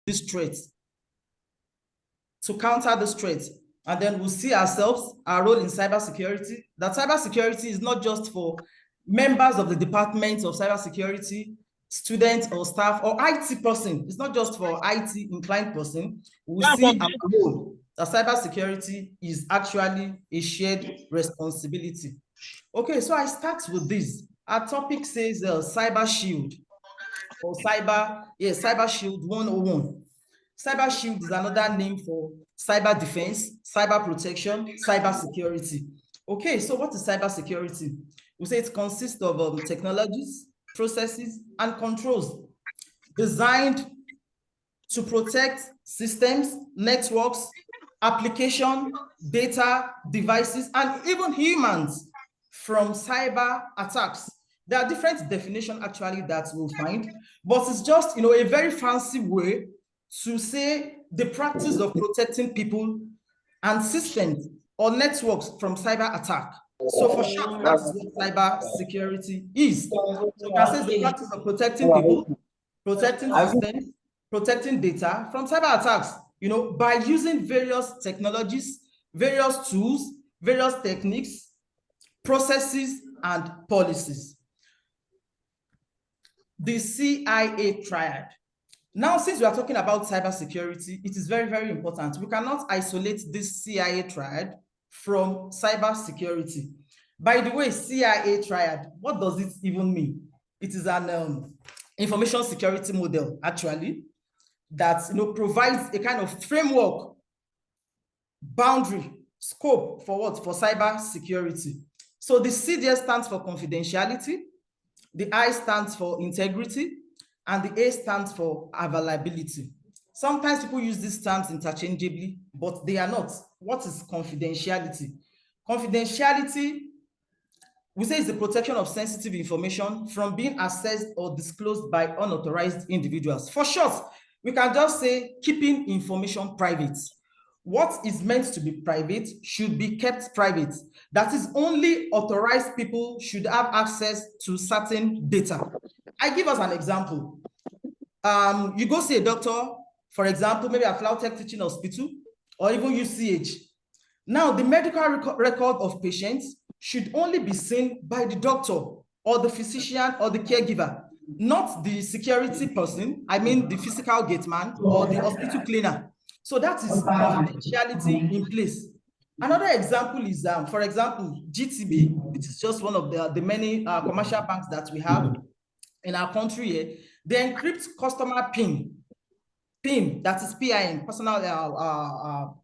these threats, and then we'll see ourselves, our role in cybersecurity. That cybersecurity is not just for members of the department of cybersecurity, students or staff or IT person. It's not just for IT inclined person. We'll see our role. That cybersecurity is actually a shared responsibility. Okay, so I start with this. Our topic says Cyber Shield or Cyber Shield 101. Cyber Shield is another name for cyber defense, cyber protection, cyber security. Okay, so what is cyber security? We say it consists of technologies, processes, and controls designed to protect systems, networks, application, data, devices, and even humans from cyber attacks. There are different definitions actually that we'll find, but it's just a very fancy way to say the practice of protecting people and systems or networks from cyber attack. So for short, that's what cyber security is. So you can say it's the practice of protecting people, protecting systems, protecting data from cyber attacks, by using various technologies, various tools, various techniques, processes, and policies. The CIA triad. Now, since we are talking about cybersecurity, it is very, very important. We cannot isolate this CIA triad from cybersecurity. By the way, CIA triad, what does it even mean? It is an information security model, actually, that provides a kind of framework, boundary, scope for what? For cybersecurity. So the C there stands for confidentiality, the I stands for integrity, and the A stands for availability. Sometimes people use these terms interchangeably, but they are not. What is confidentiality? Confidentiality, we say, is the protection of sensitive information from being accessed or disclosed by unauthorized individuals. For short, we can just say keeping information private. What is meant to be private should be kept private. That is, only authorized people should have access to certain data. I give us an example. You go see a doctor, for example, maybe at LAUTECH Teaching Hospital or even UCH. Now, the medical record of patients should only be seen by the doctor or the physician or the caregiver, not the security person, I mean the physical gate man or the hospital cleaner. So that is confidentiality in place. Another example is, for example, GTB, which is just one of the many commercial banks that we have in our country here. They encrypt customer PIN, that is PIN, personal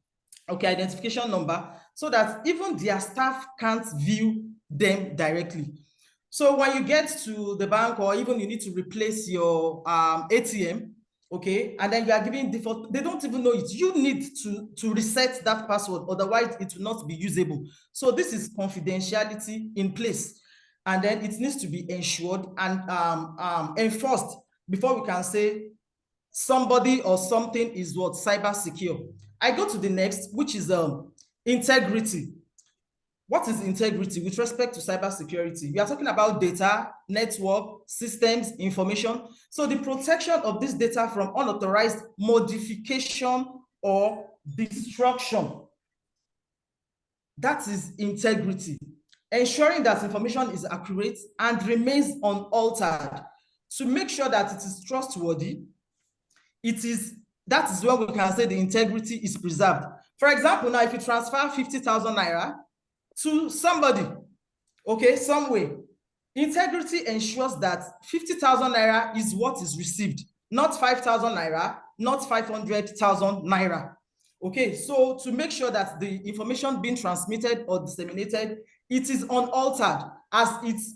identification number, so that even their staff can't view them directly. So when you get to the bank, or even you need to replace your ATM, okay, and then you are giving default, they don't even know it. You need to reset that password, otherwise it will not be usable. So this is confidentiality in place, and then it needs to be ensured and enforced before we can say somebody or something is what? Cyber secure. I go to the next, which is integrity. What is integrity with respect to cybersecurity? We are talking about data, network, systems, information. So the protection of this data from unauthorized modification or destruction. That is integrity. Ensuring that information is accurate and remains unaltered to make sure that it is trustworthy. That is when we can say the integrity is preserved. For example, now if you transfer 50,000 naira to somebody, okay, some way, integrity ensures that 50,000 naira is what is received, not 5,000 naira, not 500,000 naira. Okay, so to make sure that the information being transmitted or disseminated, it is unaltered as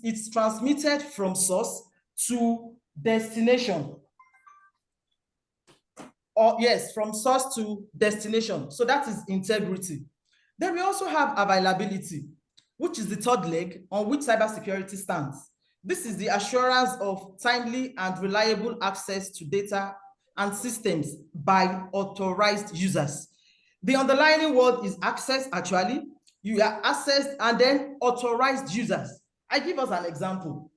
it's transmitted from source to destination. Or yes, from source to destination. So that is integrity. Then we also have availability, which is the third leg on which cybersecurity stands. This is the assurance of timely and reliable access to data and systems by authorized users. The underlying word is access, actually. You are accessed and then authorized users. I give us an example.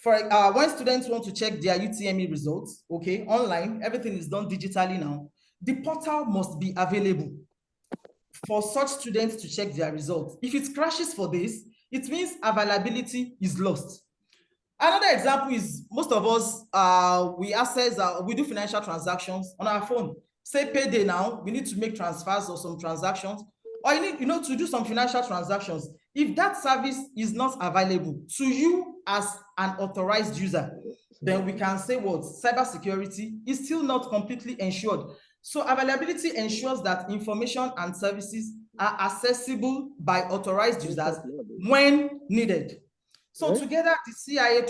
For when students want to check their UTME results, okay, online, everything is done digitally now. The portal must be available for such students to check their results. If it crashes for this, it means availability is lost. Another example is most of us, we do financial transactions on our phone. Say payday now, we need to make transfers or some transactions, or you need, to do some financial transactions. If that service is not available to you as an authorized user, then we can say what? Cybersecurity is still not completely ensured. So availability ensures that information and services are accessible by authorized users when needed. So together, the CIA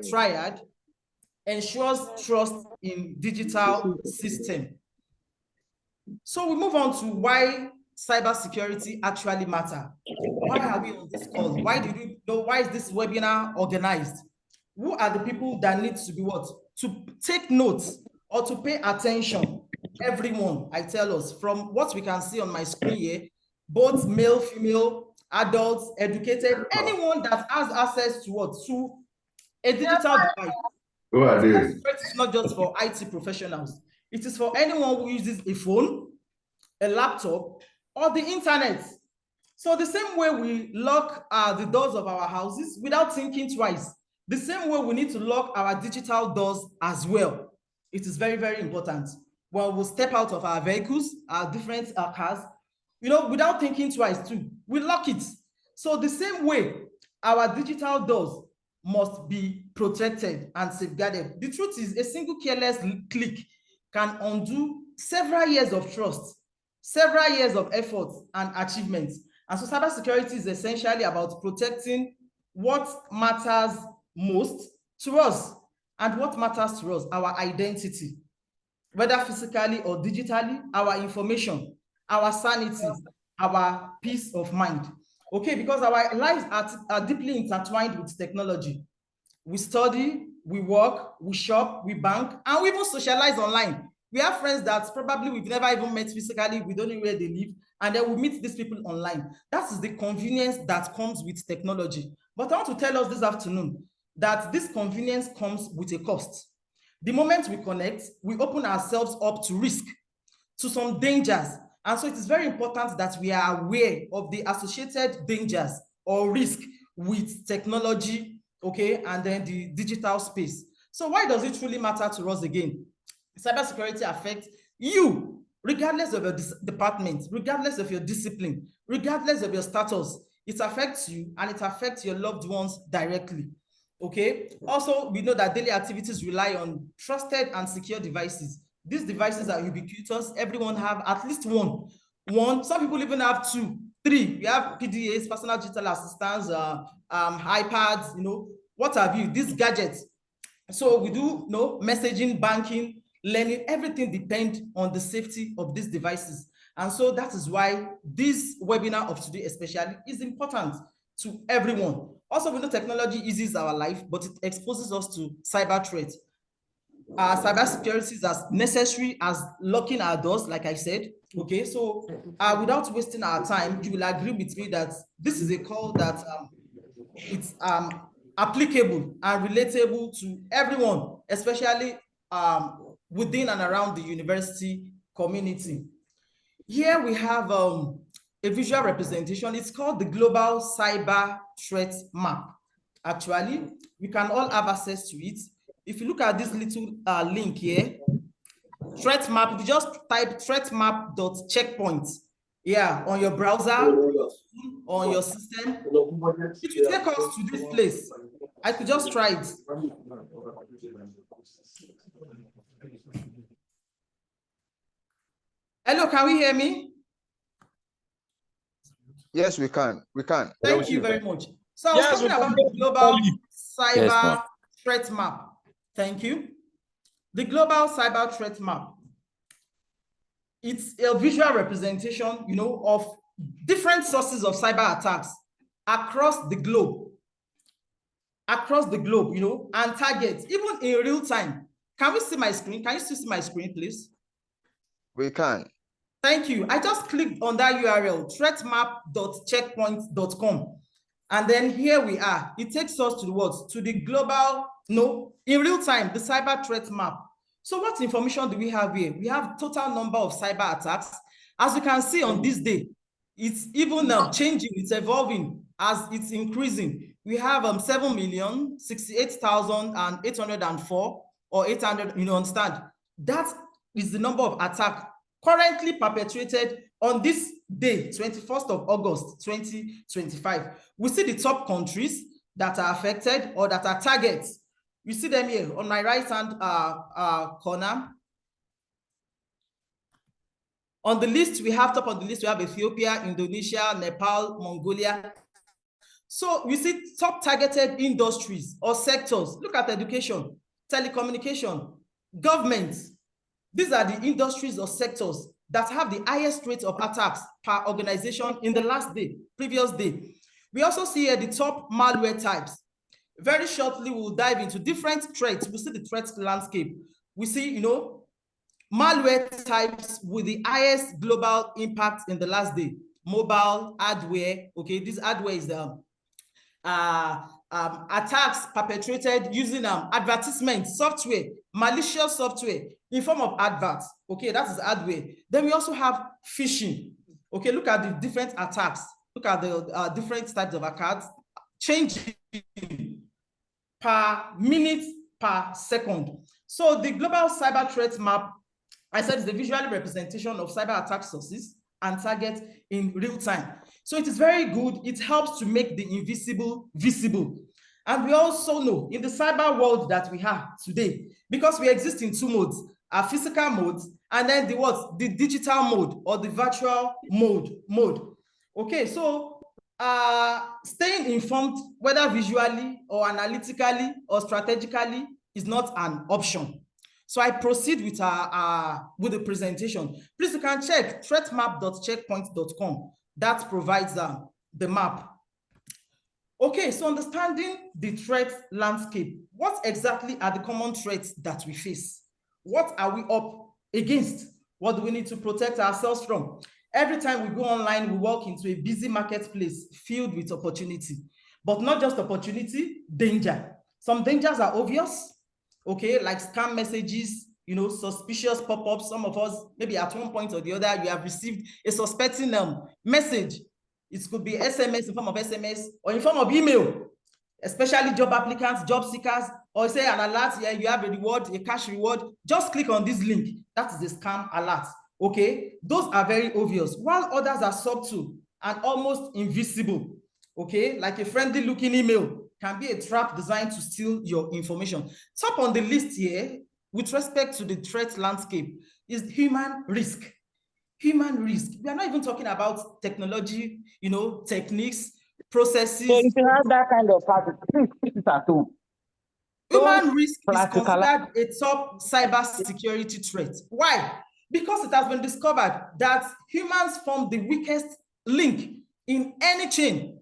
triad ensures trust in digital system. So we move on to why cybersecurity actually matter. Why are we on this call? Why is this webinar organized? Who are the people that need to be what? To take notes or to pay attention? Everyone, I tell us, from what we can see on my screen here, both male, female, adults, educated, anyone that has access to what? To a digital device. Who are they? It's not just for IT professionals. It is for anyone who uses a phone, a laptop, or the internet. So the same way we lock the doors of our houses without thinking twice, the same way we need to lock our digital doors as well. It is very, very important. When we step out of our vehicles, our different cars, without thinking twice too, we lock it. So the same way, our digital doors must be protected and safeguarded. The truth is, a single careless click can undo several years of trust, several years of effort and achievements. And so cybersecurity is essentially about protecting what matters most to us. And what matters to us, our identity, whether physically or digitally, our information, our sanity, our peace of mind. Okay, because our lives are deeply intertwined with technology. We study, we work, we shop, we bank, and we even socialize online. We have friends that probably we've never even met physically, we don't know where they live, and then we meet these people online. That is the convenience that comes with technology. But I want to tell us this afternoon that this convenience comes with a cost. The moment we connect, we open ourselves up to risk, to some dangers. And so it is very important that we are aware of the associated dangers or risk with technology, okay, and then the digital space. So why does it really matter to us again? Cybersecurity affects you, regardless of your department, regardless of your discipline, regardless of your status. It affects you and it affects your loved ones directly. Okay. Also, we know that daily activities rely on trusted and secure devices. These devices are ubiquitous. Everyone have at least one. Some people even have 2, 3. We have PDAs, personal digital assistants, iPads, what have you, these gadgets. So we do messaging, banking, learning, everything depends on the safety of these devices. And so that is why this webinar of today especially is important to everyone. Also, we know technology eases our life, but it exposes us to cyber threats. Cybersecurity is as necessary as locking our doors, like I said. Okay, so without wasting our time, you will agree with me that this is a call that it's applicable and relatable to everyone, especially within and around the university community. Here we have a visual representation. It's called the Global Cyber Threat Map. Actually, we can all have access to it. If you look at this little link here, threat map, if you just type threatmap.checkpoint, yeah, on your browser, on your system, it will take us to this place. I could just try it. Hello, can we hear me? Yes, we can. We can. Thank you very much. So I was talking about the Global Cyber Threat Map. Thank you. The Global Cyber Threat Map. It's a visual representation, of different sources of cyber attacks across the globe. And targets, even in real time. Can we see my screen? Can you still see my screen, please? We can. Thank you. I just clicked on that URL, threatmap.checkpoint.com. And then here we are. It takes us to the what? To the global, no, in real time, the cyber threat map. So what information do we have here? We have total number of cyber attacks. As you can see on this day, it's even changing, it's evolving as it's increasing. We have 7,068,804 or 800, you understand? That is the number of attacks currently perpetrated on this day, 21st of August, 2025. We see the top countries that are affected or that are targets. You see them here on my right-hand corner. On the list, we have top on the list, we have Ethiopia, Indonesia, Nepal, Mongolia. So we see top targeted industries or sectors. Look at education, telecommunication, government. These are the industries or sectors that have the highest rate of attacks per organization in the last day, previous day. We also see here the top malware types. Very shortly, we'll dive into different threats. We see the threat landscape. We see, malware types with the highest global impact in the last day. Mobile, hardware, okay, this hardware is the attacks perpetrated using advertisement software, malicious software in form of adverts. Okay, that is hardware. Then we also have phishing. Okay, look at the different attacks. Look at the different types of attacks changing per minute, per second. So the global cyber threat map, I said, is the visual representation of cyber attack sources and targets in real time. So it is very good. It helps to make the invisible visible. And we also know in the cyber world that we have today, because we exist in two modes, a physical mode, and then the digital mode or the virtual mode. Okay, so staying informed, whether visually or analytically or strategically, is not an option. So I proceed with the presentation. Please, you can check threatmap.checkpoint.com. That provides the map. Okay, so understanding the threat landscape. What exactly are the common threats that we face? What are we up against? What do we need to protect ourselves from? Every time we go online, we walk into a busy marketplace filled with opportunity. But not just opportunity, danger. Some dangers are obvious, okay, like scam messages, suspicious pop-ups. Some of us, maybe at one point or the other, you have received a suspecting message. It could be SMS, in form of SMS, or in form of email, especially job applicants, job seekers, or say an alert, yeah, you have a reward, a cash reward. Just click on this link. That is the scam alert. Okay, those are very obvious, while others are subtle and almost invisible. Okay, like a friendly looking email can be a trap designed to steal your information. Top on the list here, with respect to the threat landscape, is human risk. Human risk. We are not even talking about technology, techniques, processes. So if you have that kind of practice, please fix it at home. Human risk is considered a top cybersecurity threat. Why? Because it has been discovered that humans form the weakest link in any chain,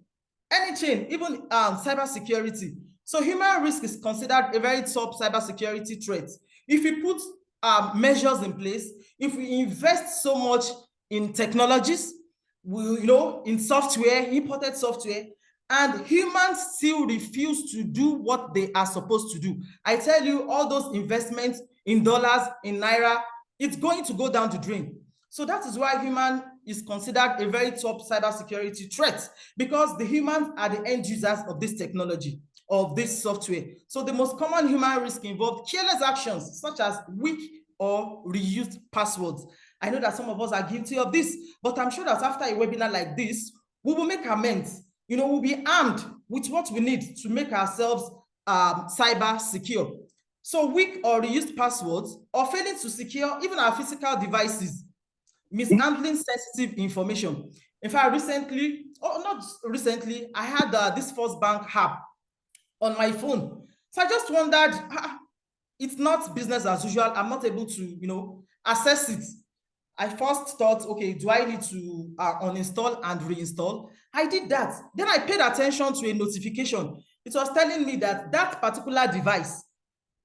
even cybersecurity. So human risk is considered a very top cybersecurity threat. If we put measures in place, if we invest so much in technologies, in software, imported software, and humans still refuse to do what they are supposed to do. I tell you, all those investments in dollars, in naira, it's going to go down the drain. So that is why human is considered a very top cybersecurity threat, because the humans are the end users of this technology, of this software. So the most common human risk involved careless actions such as weak or reused passwords. I know that some of us are guilty of this, but I'm sure that after a webinar like this, we will make amends. We'll be armed with what we need to make ourselves cyber secure. So weak or reused passwords, or failing to secure even our physical devices, mishandling sensitive information. In fact, I had this First Bank app on my phone. So I just wondered, it's not business as usual. I'm not able to, access it. I first thought, okay, do I need to uninstall and reinstall? I did that. Then I paid attention to a notification. It was telling me that that particular device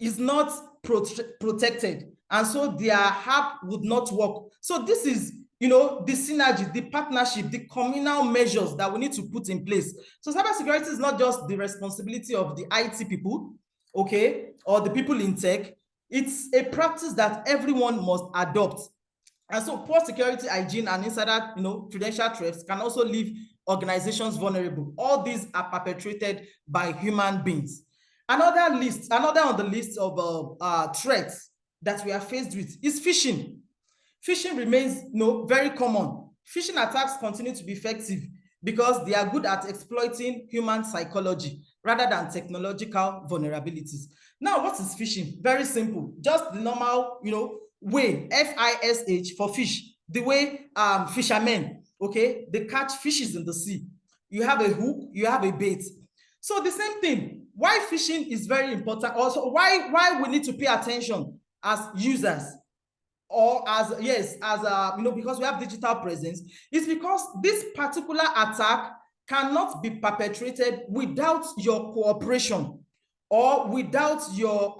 is not protected and so their app would not work. So this is, you know, the synergy, the partnership, the communal measures that we need to put in place. So cybersecurity is not just the responsibility of the IT people, okay, or the people in tech. It's a practice that everyone must adopt. And so poor security hygiene and insider, you know, credential thefts can also leave organizations vulnerable. All these are perpetrated by human beings. Another on the list of threats that we are faced with is phishing. Phishing remains, you know, very common. Phishing attacks continue to be effective because they are good at exploiting human psychology rather than technological vulnerabilities. Now, what is phishing? Very simple. Just the normal, you know, way, F-I-S-H for fish, the way fishermen, okay, they catch fishes in the sea. You have a hook, you have a bait. So the same thing, why phishing is very important, also why we need to pay attention as users, or as, yes, as you know, because we have digital presence, is because this particular attack cannot be perpetrated without your cooperation or without your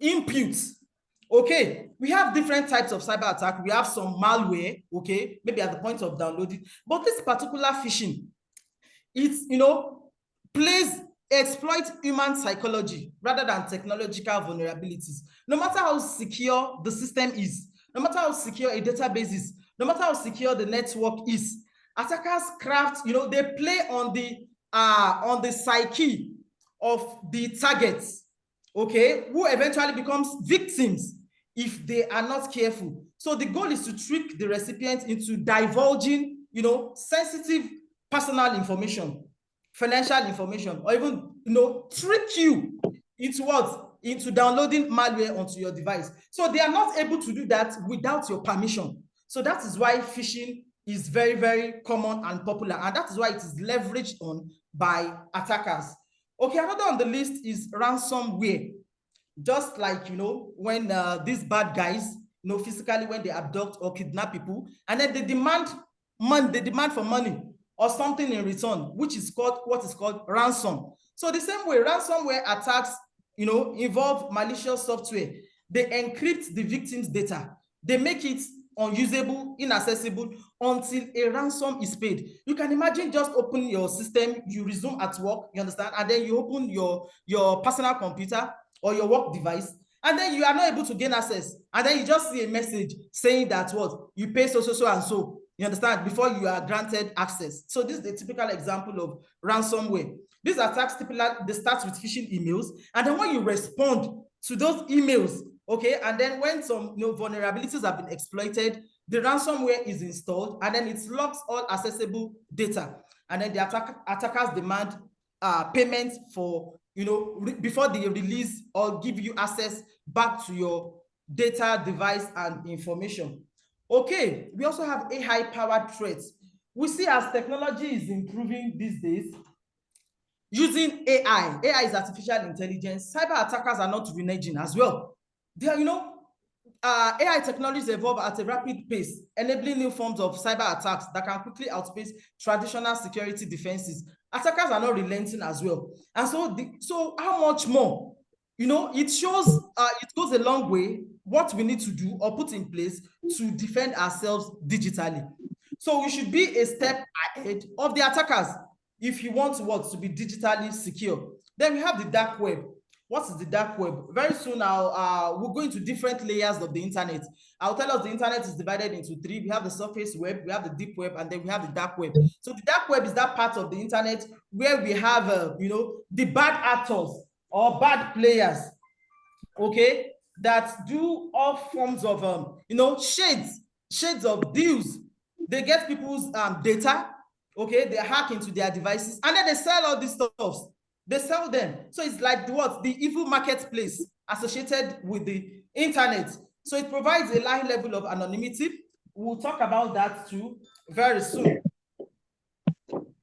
inputs. Okay, we have different types of cyber attack. We have some malware, okay, maybe at the point of downloading, but this particular phishing, it's, you know, exploit human psychology rather than technological vulnerabilities. No matter how secure the system is, no matter how secure a database is, no matter how secure the network is, attackers craft, you know, they play on the psyche of the targets, okay, who eventually becomes victims if they are not careful. So the goal is to trick the recipient into divulging, you know, sensitive personal information, financial information, or even, you know, trick you into what? Into downloading malware onto your device. So they are not able to do that without your permission. So that is why phishing is very, very common and popular, and that is why it is leveraged on by attackers. Okay, another on the list is ransomware. Just like, you know, when these bad guys, you know, physically, when they abduct or kidnap people, and then they demand money, they demand for money or something in return, which is called, what is called ransom. So the same way, ransomware attacks, you know, involve malicious software. They encrypt the victim's data. They make it unusable, inaccessible until a ransom is paid. You can imagine just opening your system, you resume at work, you understand, and then you open your personal computer or your work device, and then you are not able to gain access, and then you just see a message saying that what, you pay so and so, you understand, before you are granted access. So this is a typical example of ransomware. These attacks typically, they start with phishing emails, and then when you respond to those emails, okay, and then when some, you know, vulnerabilities have been exploited, the ransomware is installed, and then it locks all accessible data, and then the attackers demand payment for, you know, before they release or give you access back to your data, device, and information. Okay, we also have AI-powered threats. We see as technology is improving these days, using AI. AI is artificial intelligence. Cyber attackers are not reneging as well. They are, you know, AI technologies evolve at a rapid pace, enabling new forms of cyber attacks that can quickly outpace traditional security defenses. Attackers are not relenting as well. And so, so how much more? You know, it shows, it goes a long way what we need to do or put in place to defend ourselves digitally. So we should be a step ahead of the attackers if you want to be digitally secure. Then we have the dark web. What is the dark web? Very soon we'll go into different layers of the internet. I'll tell us the internet is divided into three. We have the surface web, we have the deep web, and then we have the dark web. So the dark web is that part of the internet where we have, you know, the bad actors or bad players, okay, that do all forms of, you know, shades of deals. They get people's data, okay, they hack into their devices, and then they sell all these stuff. They sell them. So it's like the evil marketplace associated with the internet. So it provides a high level of anonymity. We'll talk about that too very soon.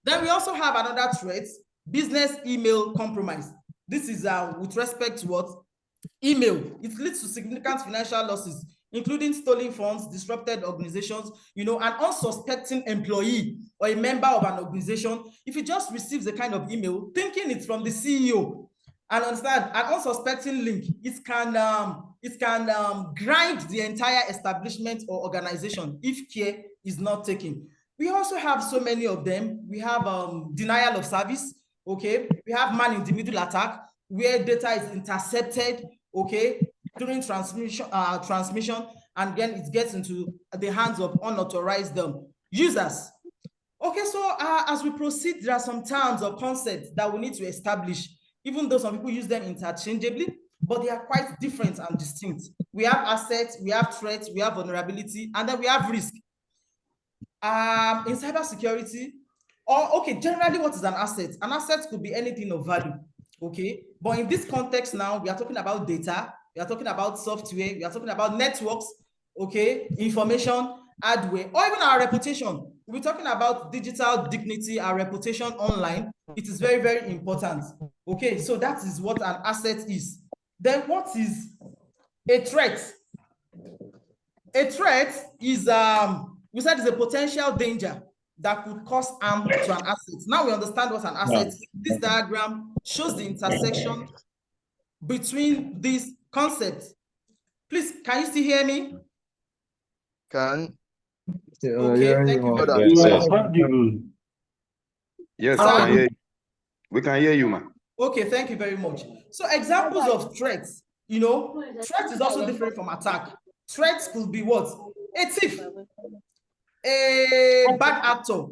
Then we also have another threat, business email compromise. This is with respect to what? Email. It leads to significant financial losses, including stolen funds, disrupted organizations, you know, an unsuspecting employee or a member of an organization, if he just receives a kind of email thinking it's from the CEO, And understand, an unsuspecting link, it can grind the entire establishment or organization if care is not taken. We also have so many of them. We have denial of service, okay? We have man-in-the-middle attack, where data is intercepted, okay, during transmission, and then it gets into the hands of unauthorized users. Okay, so as we proceed, there are some terms or concepts that we need to establish, even though some people use them interchangeably, but they are quite different and distinct. We have assets, we have threats, we have vulnerability, and then we have risk. In cybersecurity, or okay, generally, what is an asset? An asset could be anything of value, okay? But in this context now, we are talking about data, we are talking about software, we are talking about networks, okay, information, hardware, or even our reputation. We're talking about digital dignity, our reputation online. It is very, very important. Okay, so that is what an asset is. Then what is a threat? A threat is, we said, is a potential danger that could cause harm to an asset. Now we understand what an asset is. This diagram shows the intersection between these concepts. Please, can you still hear me? Can. Okay, thank you very much. Yes, we can hear you. We can hear you, man. Okay, thank you very much. So examples of threats, you know, threat is also different from attack. Threats could be what? A thief, a bad actor,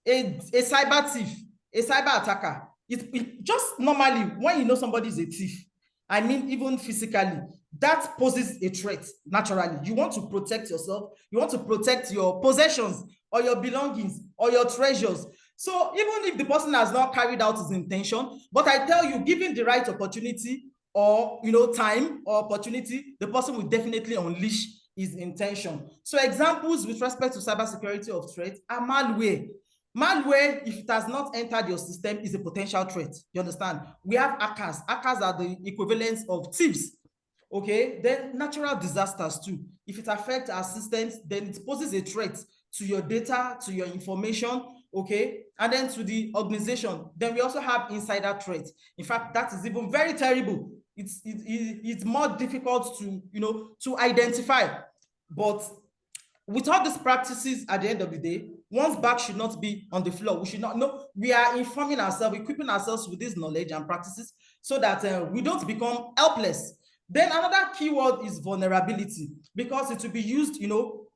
a cyber thief, a cyber attacker. It just normally, when you know somebody is a thief, I mean, even physically, that poses a threat naturally. You want to protect yourself, you want to protect your possessions or your belongings or your treasures. So even if the person has not carried out his intention, but I tell you, given the right opportunity or, you know, time or opportunity, the person will definitely unleash his intention. So examples with respect to cybersecurity of threat are malware. Malware, if it has not entered your system, is a potential threat. You understand? We have hackers. Hackers are the equivalents of thieves. Okay, then natural disasters too. If it affects our systems, then it poses a threat to your data, to your information, okay, and then to the organization. Then we also have insider threats. In fact, that is even very terrible. It's more difficult to, you know, to identify. But with all these practices, at the end of the day, one's back should not be on the floor. We should not know. We are informing ourselves, equipping ourselves with this knowledge and practices so that we don't become helpless. Then another keyword is vulnerability, because it will be used, you know,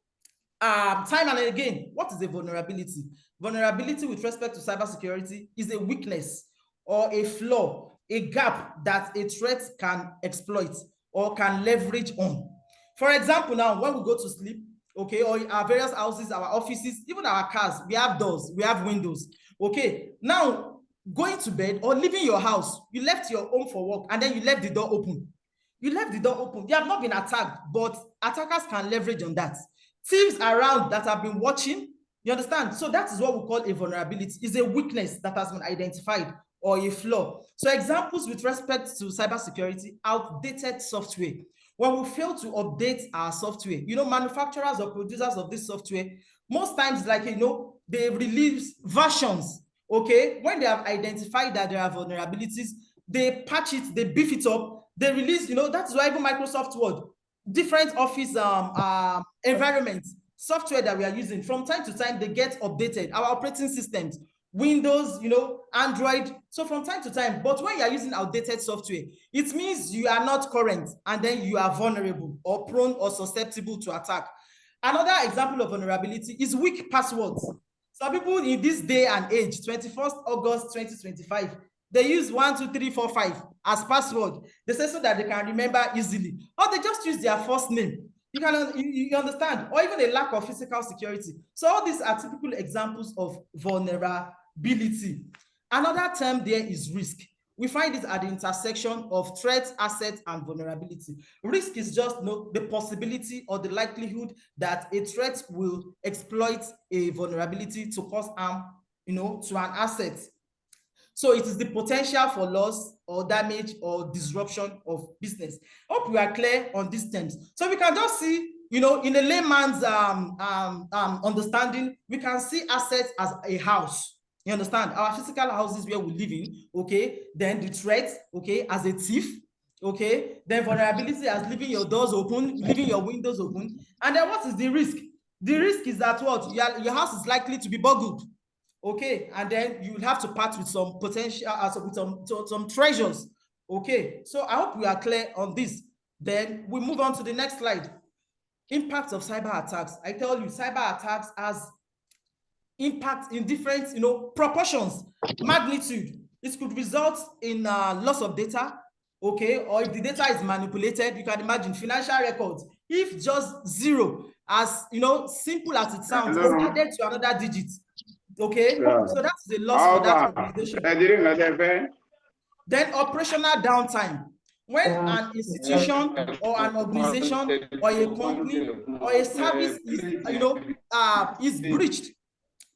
time and again. What is a vulnerability? Vulnerability with respect to cybersecurity is a weakness or a flaw, a gap that a threat can exploit or can leverage on. For example, now when we go to sleep, okay, or our various houses, our offices, even our cars, we have doors, we have windows. Okay, now going to bed or leaving your house, you left your home for work and then you left the door open. You left the door open. You have not been attacked, but attackers can leverage on that. Thieves around that have been watching, you understand? So that is what we call a vulnerability. It's a weakness that has been identified or a flaw. So examples with respect to cybersecurity: outdated software. When we fail to update our software, you know, manufacturers or producers of this software, most times, like, you know, they release versions, okay? When they have identified that there are vulnerabilities, they patch it, they beef it up, they release, you know, that's why even Microsoft Word, different office environments, software that we are using, from time to time, they get updated. Our operating systems, Windows, you know, Android, so from time to time. But when you are using outdated software, it means you are not current, and then you are vulnerable or prone or susceptible to attack. Another example of vulnerability is weak passwords. Some people in this day and age, 21st August 2025, they use 1, 2, 3, 4, 5 as password. They say so that they can remember easily, or they just use their first name. You understand, or even a lack of physical security. So all these are typical examples of vulnerability. Another term there is risk. We find it at the intersection of threats, assets, and vulnerability. Risk is just, you know, the possibility or the likelihood that a threat will exploit a vulnerability to cause harm, you know, to an asset. So it is the potential for loss or damage or disruption of business. Hope we are clear on these terms. So we can just see, you know, in a layman's understanding, we can see assets as a house. You understand? Our physical houses where we live in, okay? Then the threat, okay, as a thief, okay? Then vulnerability as leaving your doors open, leaving your windows open. And then what is the risk? The risk is that what? Your house is likely to be burgled, okay? And then you will have to part with some potential, with some treasures, okay? So I hope we are clear on this. Then we move on to the next slide. Impact of cyber attacks. I tell you, cyber attacks has impact in different, proportions, magnitude. It could result in loss of data, okay? Or if the data is manipulated, you can imagine financial records. If just zero, as simple as it sounds, is added to another digit, okay? Yeah. So that's a loss for that organization. Then operational downtime. When an institution or an organization or a company or a service is breached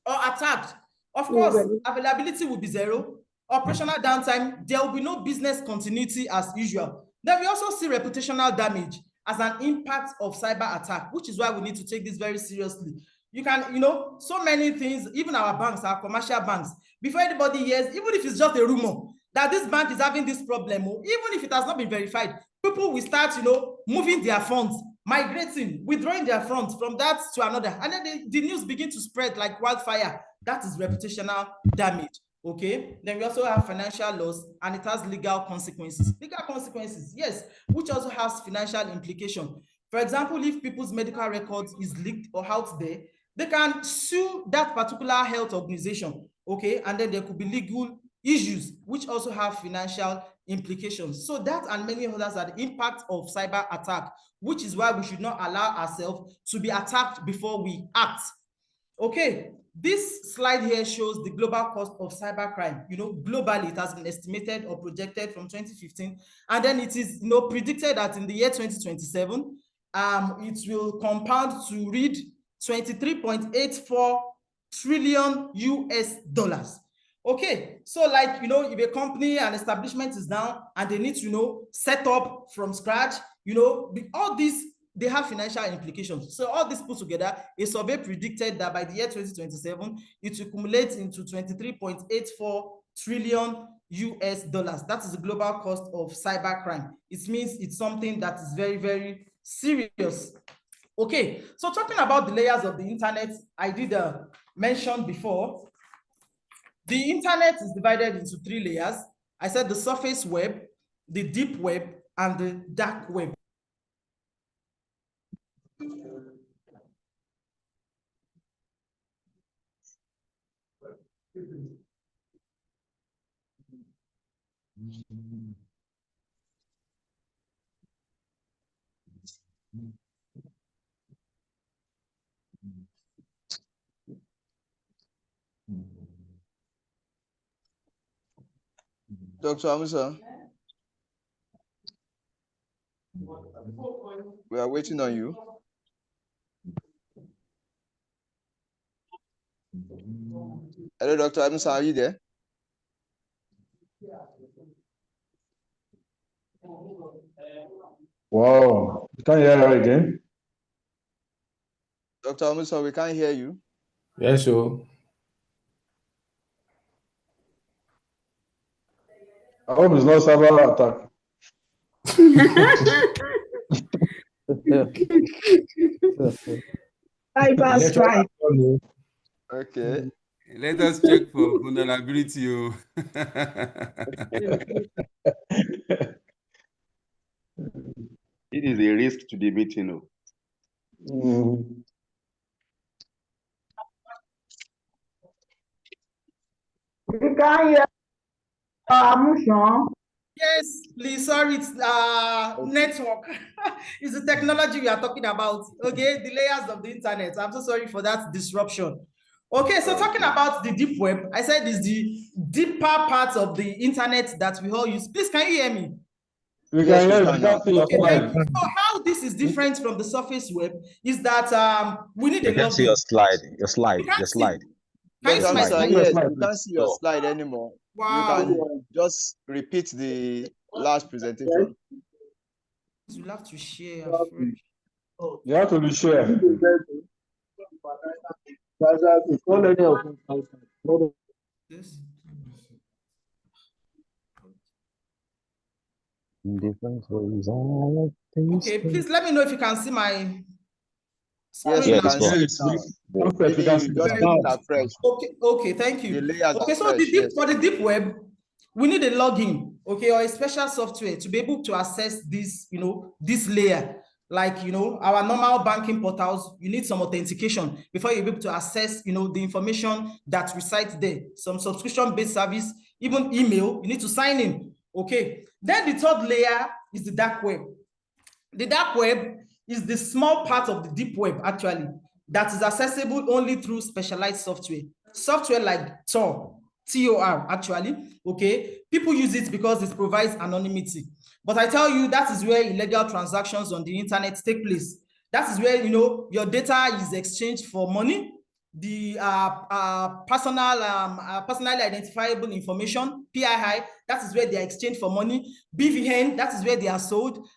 or attacked, of course, availability will be zero. Operational downtime, there will be no business continuity as usual. Then we also see reputational damage as an impact of cyber attack, which is why we need to take this very seriously. You can, so many things, even our banks, our commercial banks, before anybody hears, even if it's just a rumor that this bank is having this problem, even if it has not been verified, people will start, moving their funds, migrating, withdrawing their funds from that to another. And then the news begin to spread like wildfire. That is reputational damage. Okay. Then we also have financial loss, and it has legal consequences. Legal consequences, yes, which also has financial implication. For example, if people's medical records is leaked or out there, they can sue that particular health organization. Okay. And then there could be legal issues which also have financial implications. So that and many others are the impact of cyber attack, which is why we should not allow ourselves to be attacked before we act. Okay, this slide here shows the global cost of cybercrime. Globally, it has been estimated or projected from 2015, and then it is predicted that in the year 2027, it will compound to read 23.84 trillion US dollars. Okay, so like if a company and establishment is down and they need to set up from scratch, all these, they have financial implications. So all this put together, a survey predicted that by the year 2027, it will accumulate into 23.84 trillion US dollars. That is the global cost of cybercrime. It means it's something that is very, very serious. Okay, so talking about the layers of the internet, I did mention before. The internet is divided into 3 layers. I said the surface web, the deep web, and the dark web. Dr. Amusan, we are waiting on you. Hello, Dr. Amusan, are you there? Wow, you can't hear her again? Dr. Amusan, we can't hear you. Yes, so. I hope it's not cyber attack. Cyber strike. Okay. Let us check for vulnerability. It is a risk to the meeting. We can hear Amusan. Yes, please, sorry, it's network. It's the technology we are talking about. Okay, the layers of the internet. I'm so sorry for that disruption. Okay, so talking about the deep web, I said is the deeper part of the internet that we all use. Please, can you hear me? We Yes, can we hear can you. now. Can't see your Okay, slide. so how this is different from the surface web is that we need a You can see login. your slide. Your You slide. can't Your see. slide. Can you Dr. see my Amusan, slide? yes, slide, we can't see your slide anymore. Wow. You can just repeat the last presentation. You'll have to share afresh. You have to be sure. This. In different ways, I like things. Okay, please let me know if you can see my Yes, screen we Yeah, now. can see it Yes, now. perfect. We Maybe can you see just it make now. it afresh. Okay, thank The you. layers Okay, are so fresh, yes. for the deep web, we need a login, okay, or a special software to be able to access this, this layer. Like, our normal banking portals, you need some authentication before you're able to access, the information that resides there. Some subscription-based service, even email, you need to sign in, okay? Then the third layer is the dark web. The dark web is the small part of the deep web, actually, that is accessible only through specialized software. Software like Tor, Tor, actually, okay? People use it because it provides anonymity. But I tell you, that is where illegal transactions on the internet take place. That is where, your data is exchanged for money. The personally identifiable information, PII, that is where they are exchanged for money. BVN, that is where they are sold.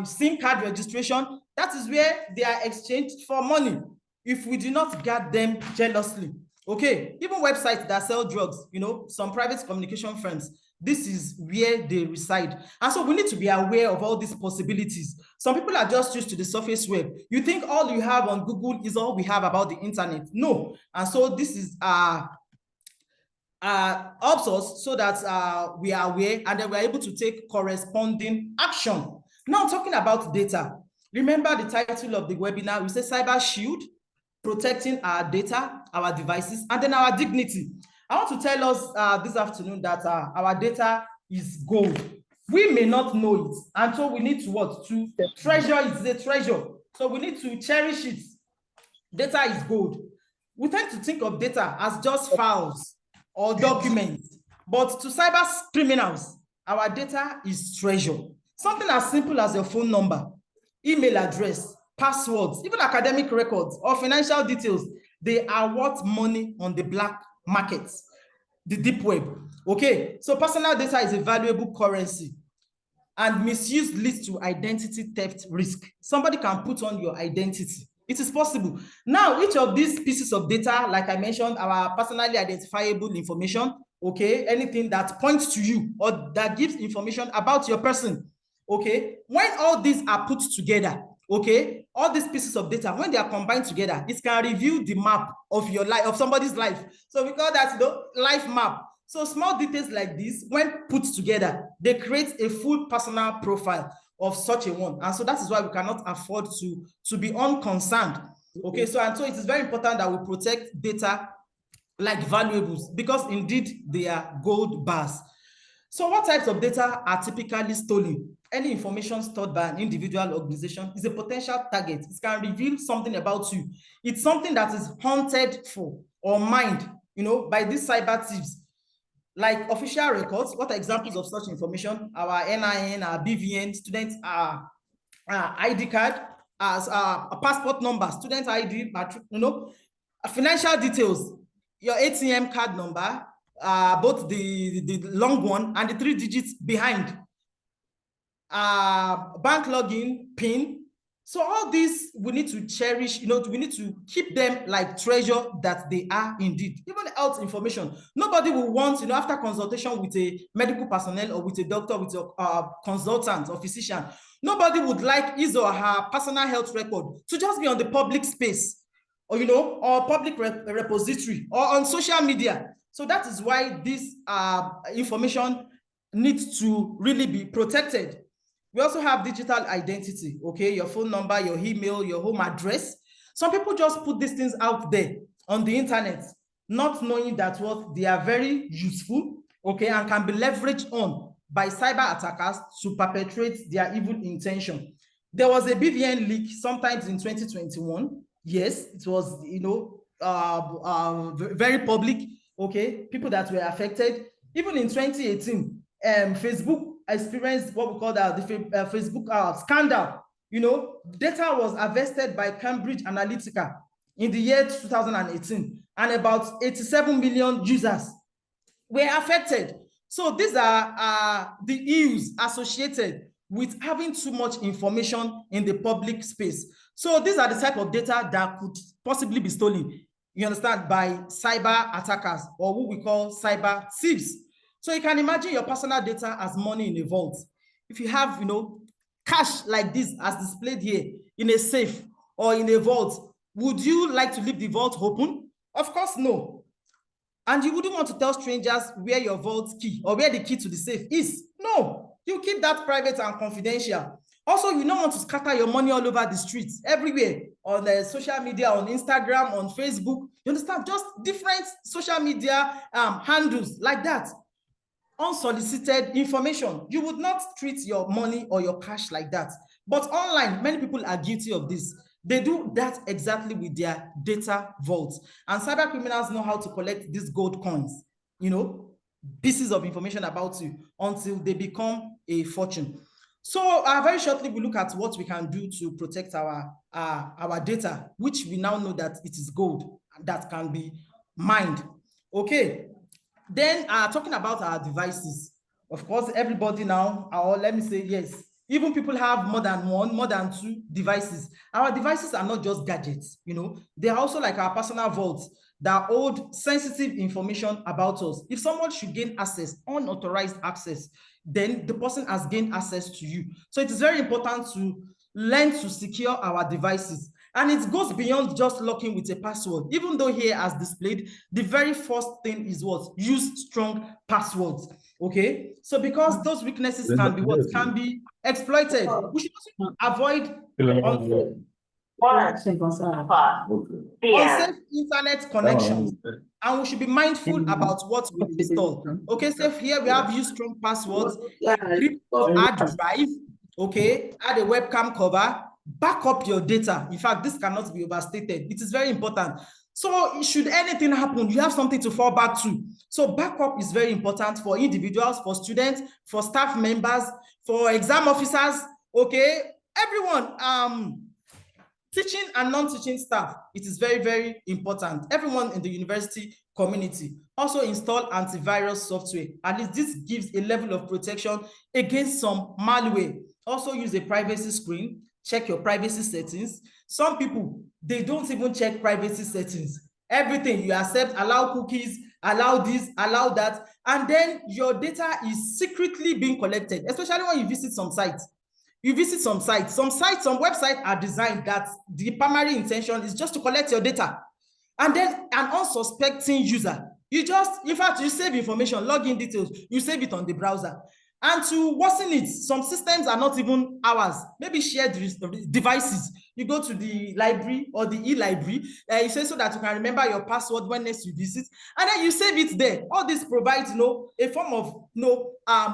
SIM card registration, that is where they are exchanged for money. If we do not guard them jealously, okay, even websites that sell drugs, some private communication firms, this is where they reside. And so we need to be aware of all these possibilities. Some people are just used to the surface web. You think all you have on Google is all we have about the internet. No. And so this is helps us so that we are aware and then we are able to take corresponding action. Now, talking about data, remember the title of the webinar, we say Cyber Shield, protecting our data, our devices, and then our dignity. I want to tell us this afternoon that our data is gold. We may not know it, and so we need to what? To treasure it. It's a treasure. So we need to cherish it. Data is gold. We tend to think of data as just files or documents, but to cyber criminals, our data is treasure. Something as simple as your phone number, email address, passwords, even academic records or financial details, they are worth money on the black markets, the deep web. Okay, so personal data is a valuable currency, and misuse leads to identity theft risk. Somebody can put on your identity. It is possible. Now, each of these pieces of data, like I mentioned, our personally identifiable information, okay, anything that points to you or that gives information about your person, okay, when all these are put together, okay, all these pieces of data, when they are combined together, it can reveal the map of your life, of somebody's life. So we call that, life map. So small details like this, when put together, they create a full personal profile of such a one. And so that is why we cannot afford to be unconcerned. Okay, so it is very important that we protect data like valuables, because indeed they are gold bars. So what types of data are typically stolen? Any information stored by an individual organization is a potential target. It can reveal something about you. It's something that is hunted for or mined, by these cyber thieves. Like official records, what are examples of such information? Our NIN, our BVN, student ID card, as a passport number, student ID, financial details, your ATM card number, both the long one and the 3 digits behind, bank login, PIN. So all these we need to cherish, we need to keep them like treasure that they are indeed. Even health information. Nobody will want, after consultation with a medical personnel or with a doctor, with a consultant or physician, nobody would like his or her personal health record to just be on the public space or, or public repository or on social media. So that is why this information needs to really be protected. We also have digital identity, okay? Your phone number, your email, your home address. Some people just put these things out there on the internet, not knowing that they are very useful, okay, and can be leveraged on by cyber attackers to perpetrate their evil intention. There was a BVN leak sometimes in 2021. Yes, it was, very public, okay? People that were affected. Even in 2018, Facebook experienced what we call the Facebook scandal. Data was harvested by Cambridge Analytica in the year 2018, and about 87 million users were affected. So these are the issues associated with having too much information in the public space. So these are the type of data that could possibly be stolen. you understand, by cyber attackers, or who we call cyber thieves. So you can imagine your personal data as money in a vault. If you have, cash like this as displayed here in a safe or in a vault, would you like to leave the vault open? Of course, no. And you wouldn't want to tell strangers where your vault key or where the key to the safe is. No, you keep that private and confidential. Also, you don't want to scatter your money all over the streets, everywhere, on the social media, on Instagram, on Facebook. You understand? Just different social media handles like that. Unsolicited information. You would not treat your money or your cash like that. But online, many people are guilty of this. They do that exactly with their data vaults. And cyber criminals know how to collect these gold coins, pieces of information about you until they become a fortune. So very shortly, we look at what we can do to protect our data, which we now know that it is gold that can be mined. Okay. Then talking about our devices, of course, everybody now, or let me say yes, even people have more than one, more than two devices. Our devices are not just gadgets, they are also like our personal vaults that hold sensitive information about us. If someone should gain access, unauthorized access, then the person has gained access to you. So it is very important to learn to secure our devices. And it goes beyond just locking with a password. Even though here as displayed, the very first thing is what? Use strong passwords. Okay. So because those weaknesses can be what? Can be exploited. We should also avoid unsafe internet connections. And we should be mindful about what we install. Okay, so here we have use strong passwords, hard drive, okay, add a webcam cover, back up your data. In fact, this cannot be overstated. It is very important. So should anything happen, you have something to fall back to. So backup is very important for individuals, for students, for staff members, for exam officers, okay, everyone, teaching and non-teaching staff. It is very, very important. Everyone in the university community also install antivirus software. At least this gives a level of protection against some malware. Also use a privacy screen. Check your privacy settings. Some people, they don't even check privacy settings. Everything you accept, allow cookies, allow this, allow that, and then your data is secretly being collected, especially when you visit some sites. You visit some sites, some websites are designed that the primary intention is just to collect your data. And then an unsuspecting user, in fact, you save information, login details, you save it on the browser. And to worsen it, some systems are not even ours, maybe shared devices. You go to the library or the e-library, you say so that you can remember your password when next you visit, and then you save it there. All this provides a form of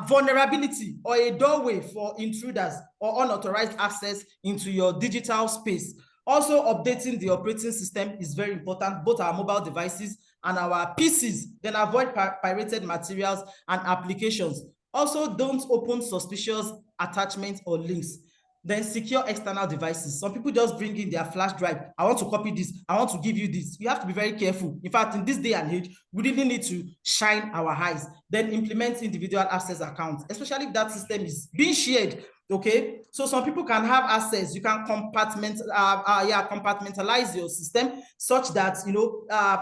vulnerability or a doorway for intruders or unauthorized access into your digital space. Also, updating the operating system is very important, both our mobile devices and our PCs. Then avoid pirated materials and applications. Also, don't open suspicious attachments or links. Then secure external devices. Some people just bring in their flash drive. I want to copy this. I want to give you this. You have to be very careful. In fact, in this day and age, we really need to shine our eyes. Then implement individual access accounts, especially if that system is being shared. Okay, so some people can have access. You can compartmentalize your system such that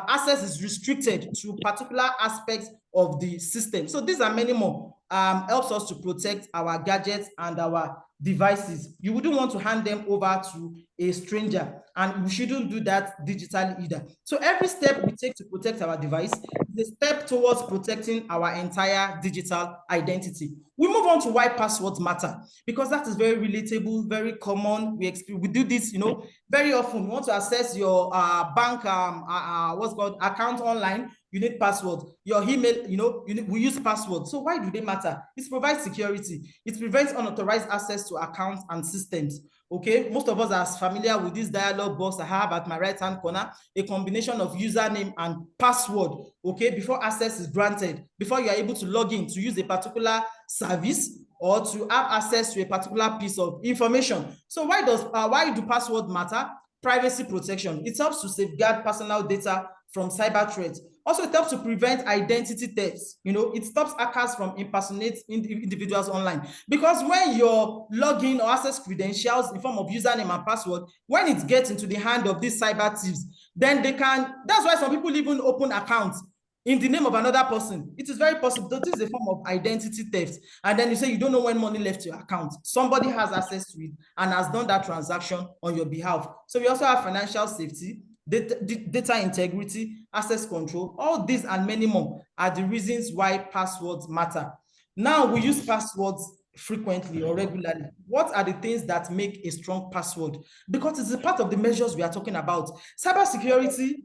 access is restricted to particular aspects of the system. So these are many more. Helps us to protect our gadgets and our devices. You wouldn't want to hand them over to a stranger, and we shouldn't do that digitally either. So every step we take to protect our device is a step towards protecting our entire digital identity. We move on to why passwords matter, because that is very relatable, very common. We do this, very often. We want to access your bank account online. You need password. Your email, we use password. So why do they matter? It provides security. It prevents unauthorized access to accounts and systems. Okay, most of us are familiar with this dialog box I have at my right-hand corner, a combination of username and password, okay, before access is granted, before you are able to log in to use a particular service or to have access to a particular piece of information. So why do passwords matter? Privacy protection. It helps to safeguard personal data from cyber threats. Also, it helps to prevent identity thefts. It stops hackers from impersonating individuals online. Because when your login or access credentials in form of username and password, when it gets into the hand of these cyber thieves, then they can, that's why some people even open accounts in the name of another person. It is very possible that this is a form of identity theft. And then you say you don't know when money left your account. Somebody has access to it and has done that transaction on your behalf. So we also have financial safety, data integrity, access control. All these and many more are the reasons why passwords matter. Now we use passwords frequently or regularly. What are the things that make a strong password? Because it's a part of the measures we are talking about. Cybersecurity,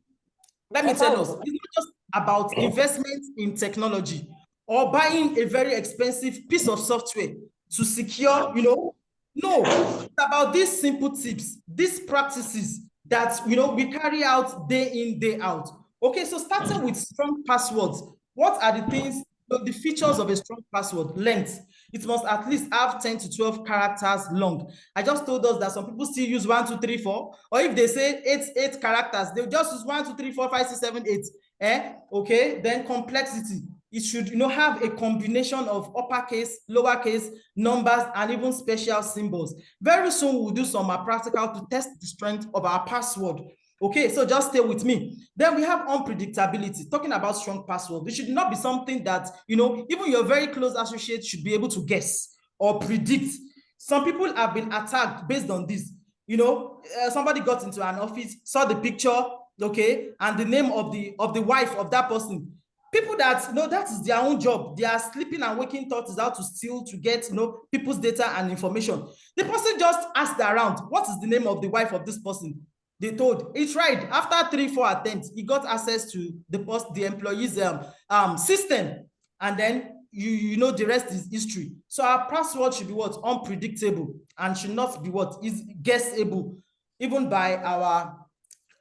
let me tell us, it's not just about investment in technology or buying a very expensive piece of software to secure, no, it's about these simple tips, these practices that, we carry out day in, day out. Okay, so starting with strong passwords, what are the things, the features of a strong password? Length. It must at least have 10 to 12 characters long. I just told us that some people still use 1, 2, 3, 4, or if they say eight characters, they'll just use 1, 2, 3, 4, 5, 6, 7, 8. Okay, then complexity. It should, have a combination of uppercase, lowercase, numbers, and even special symbols. Very soon, we'll do some practical to test the strength of our password. Okay, so just stay with me. Then we have unpredictability. Talking about strong password, it should not be something that, even your very close associates should be able to guess or predict. Some people have been attacked based on this. Somebody got into an office, saw the picture, okay, and the name of the wife of that person. People that, that is their own job. They are sleeping and waking thoughts is how to steal, to get, people's data and information. The person just asked around, what is the name of the wife of this person? They told, he tried. After 3, 4 attempts, he got access to the employee's system. And then, the rest is history. So our password should be what? Unpredictable, and should not be what? Is guessable, even by our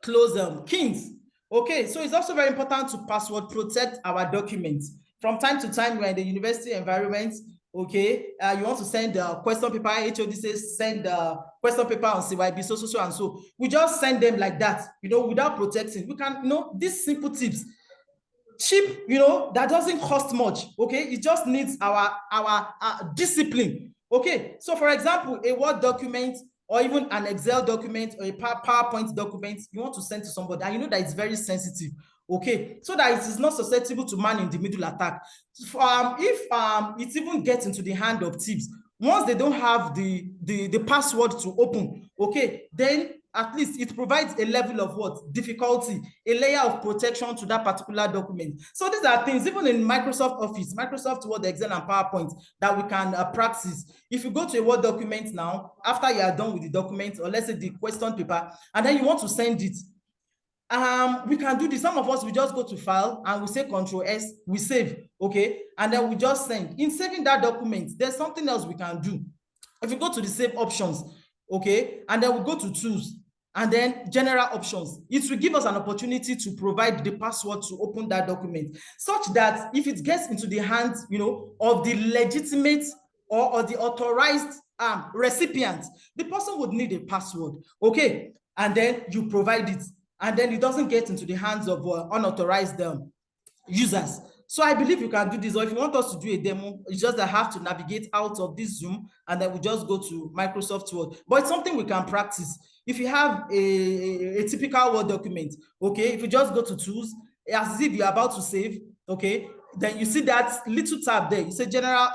close kings. Okay, so it's also very important to password protect our documents. From time to time, we're in the university environment. Okay, you want to send the question paper, HOD says send the question paper on CYB, so and so. We just send them like that, without protecting. We can, these simple tips, cheap, that doesn't cost much. Okay, it just needs our discipline. Okay, so for example, a Word document or even an Excel document or a PowerPoint document you want to send to somebody, and that it's very sensitive. Okay, so that it is not susceptible to man-in-the-middle attack. If it even gets into the hand of thieves, once they don't have the password to open, okay, then at least it provides a level of what? Difficulty, a layer of protection to that particular document. So these are things, even in Microsoft Office, Microsoft Word, Excel, and PowerPoint, that we can practice. If you go to a Word document now, after you are done with the document, or let's say the question paper, and then you want to send it, we can do this. Some of us, we just go to file and we say Control S, we save, okay, and then we just send. In saving that document, there's something else we can do. If you go to the save options, okay, and then we go to tools, and then general options, it will give us an opportunity to provide the password to open that document, such that if it gets into the hands, of the legitimate or the authorized recipient, the person would need a password, okay, and then you provide it, and then it doesn't get into the hands of unauthorized users. So I believe you can do this, or if you want us to do a demo, it's just that I have to navigate out of this Zoom, and then we just go to Microsoft Word. But it's something we can practice. If you have a typical Word document, okay, if you just go to tools, as if you're about to save, okay, then you see that little tab there, you say general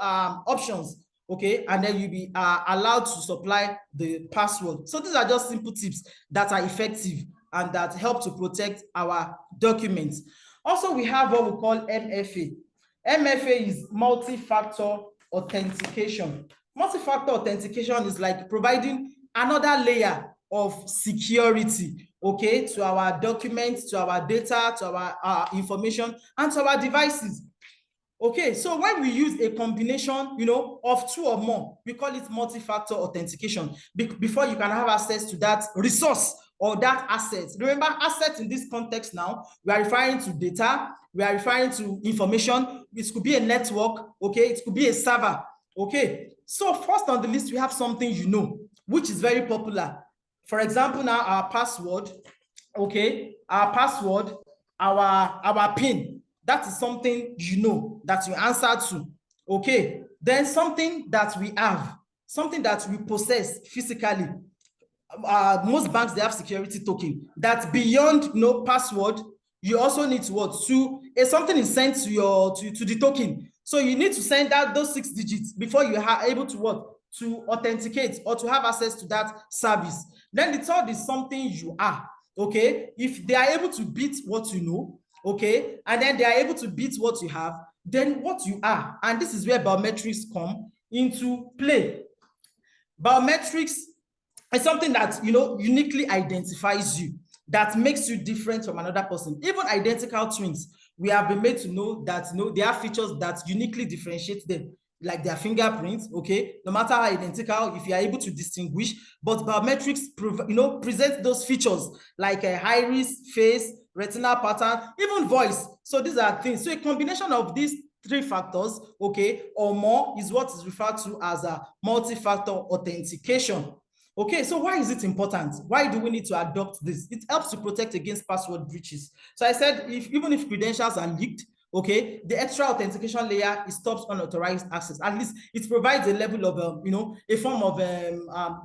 options, okay, and then you'll be allowed to supply the password. So these are just simple tips that are effective and that help to protect our documents. Also, we have what we call MFA. MFA is multi-factor authentication. Multi-factor authentication is like providing another layer of security, okay, to our documents, to our data, to our information, and to our devices. Okay, so when we use a combination, of 2 or more, we call it multi-factor authentication. Before you can have access to that resource or that asset. Remember, assets in this context now, we are referring to data, we are referring to information. It could be a network, okay, it could be a server, okay. So first on the list, we have something which is very popular. For example, now our password, okay, our password, our PIN. That is something that you answer to, okay? Then something that we have, something that we possess physically. most banks, they have security token that's beyond password. You also need to what? If something is sent to your to the token, so you need to send out those 6 digits before you are able to what? To authenticate or to have access to that service. Then the third is something you are. Okay, if they are able to beat what you know, okay, and then they are able to beat what you have, then what you are, and this is where biometrics come into play. Biometrics is something that uniquely identifies you, that makes you different from another person. Even identical twins, we have been made to know that there are features that uniquely differentiate them, like their fingerprints. Okay, no matter how identical, if you are able to distinguish, but biometrics present those features like a iris, face, retinal pattern, even voice. So these are things. So a combination of these 3 factors, okay, or more, is what is referred to as a multi-factor authentication. Okay, so why is it important? Why do we need to adopt this? It helps to protect against password breaches. So I said, even if credentials are leaked, okay, the extra authentication layer, it stops unauthorized access. At least it provides a level of, a form of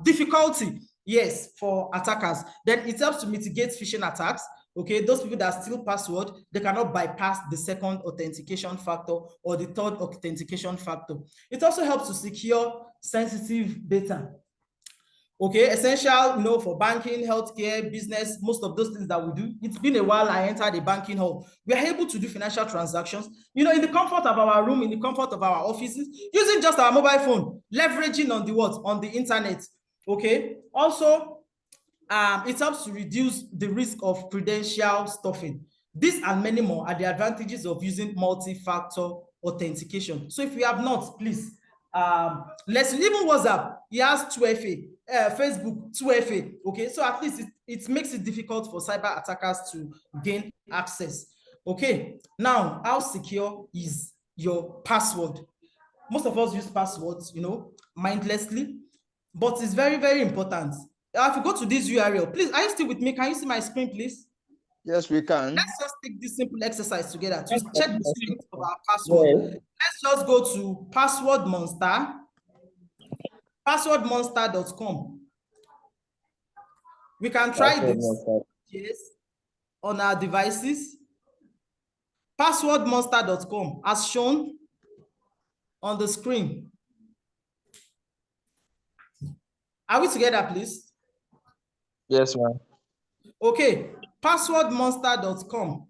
difficulty, yes, for attackers. Then it helps to mitigate phishing attacks. Okay, those people that steal password, they cannot bypass the second authentication factor or the third authentication factor. It also helps to secure sensitive data. Okay, essential, for banking, healthcare, business, most of those things that we do. It's been a while I entered the banking hall. We are able to do financial transactions, in the comfort of our room, in the comfort of our offices, using just our mobile phone, leveraging on the what? On the internet. Okay, also, it helps to reduce the risk of credential stuffing. This and many more are the advantages of using multi-factor authentication. So if you have not, please, let's even WhatsApp, it has 2FA, Facebook 2FA. Okay, so at least it makes it difficult for cyber attackers to gain access. Okay, now how secure is your password? Most of us use passwords, mindlessly, but it's very, very important. If you go to this URL, please, are you still with me? Can you see my screen, please? Yes, we can. Let's just take this simple exercise together to check the strength of our password. Let's just go to password monster, passwordmonster.com. We can try this, yes, on our devices. Passwordmonster.com, as shown on the screen. Are we together, please? Yes, ma'am. Okay, passwordmonster.com.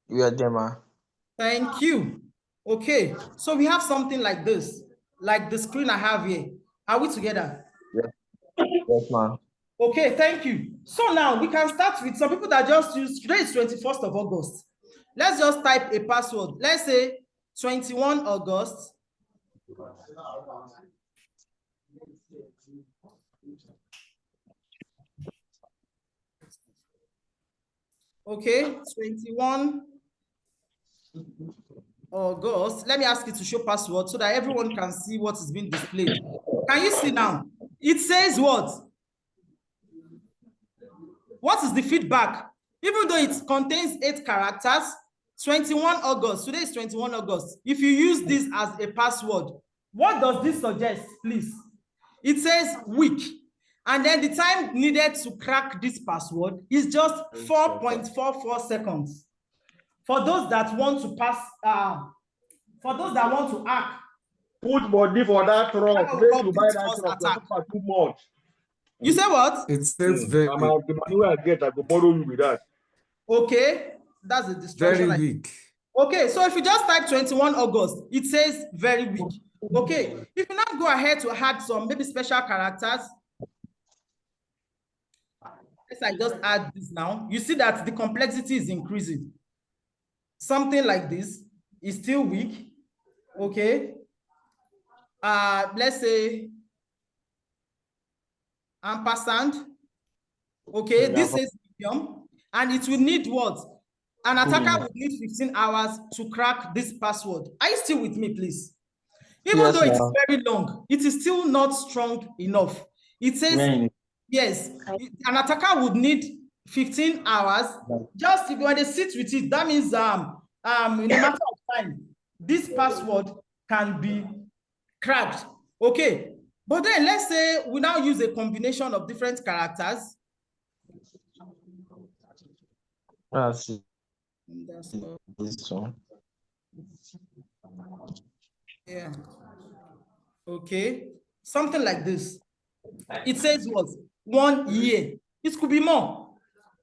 We are there, ma'am. Thank you. Okay, so we have something like this, like the screen I have here. Are we together? Yes, yes, ma'am. Okay, thank you. So now we can start with some people that just use, today is 21st of August. Let's just type a password. Let's say 21 August. Okay, 21 August. Let me ask you to show password so that everyone can see what is being displayed. Can you see now? It says what? What is the feedback? Even though it contains 8 characters, 21 August, today is 21 August. If you use this as a password, what does this suggest, please? It says weak. And then the time needed to crack this password is just 4.44 seconds. For those that want to pass, for those that want to hack, Put body for that truck. Make you buy that truck for too much. You say what? It says very, The money I get, I go borrow you with that. Okay, that's a distraction. very weak. Okay, so if you just type 21 August, it says very weak. Okay, if you now go ahead to add some maybe special characters, as I just add this now, you see that the complexity is increasing. Something like this is still weak. Okay, let's say ampersand. Okay, this is medium, and it will need what? An attacker will need 15 hours to crack this password. Are you still with me, please? Even though it is very long, it is still not strong enough. It says, yes, an attacker would need 15 hours. Just when they sit with it, that means in a matter of time, this password can be cracked. Okay, but then let's say we now use a combination of different characters. That's That's all. this one. Yeah. Okay, something like this. It says what? 1 year. It could be more.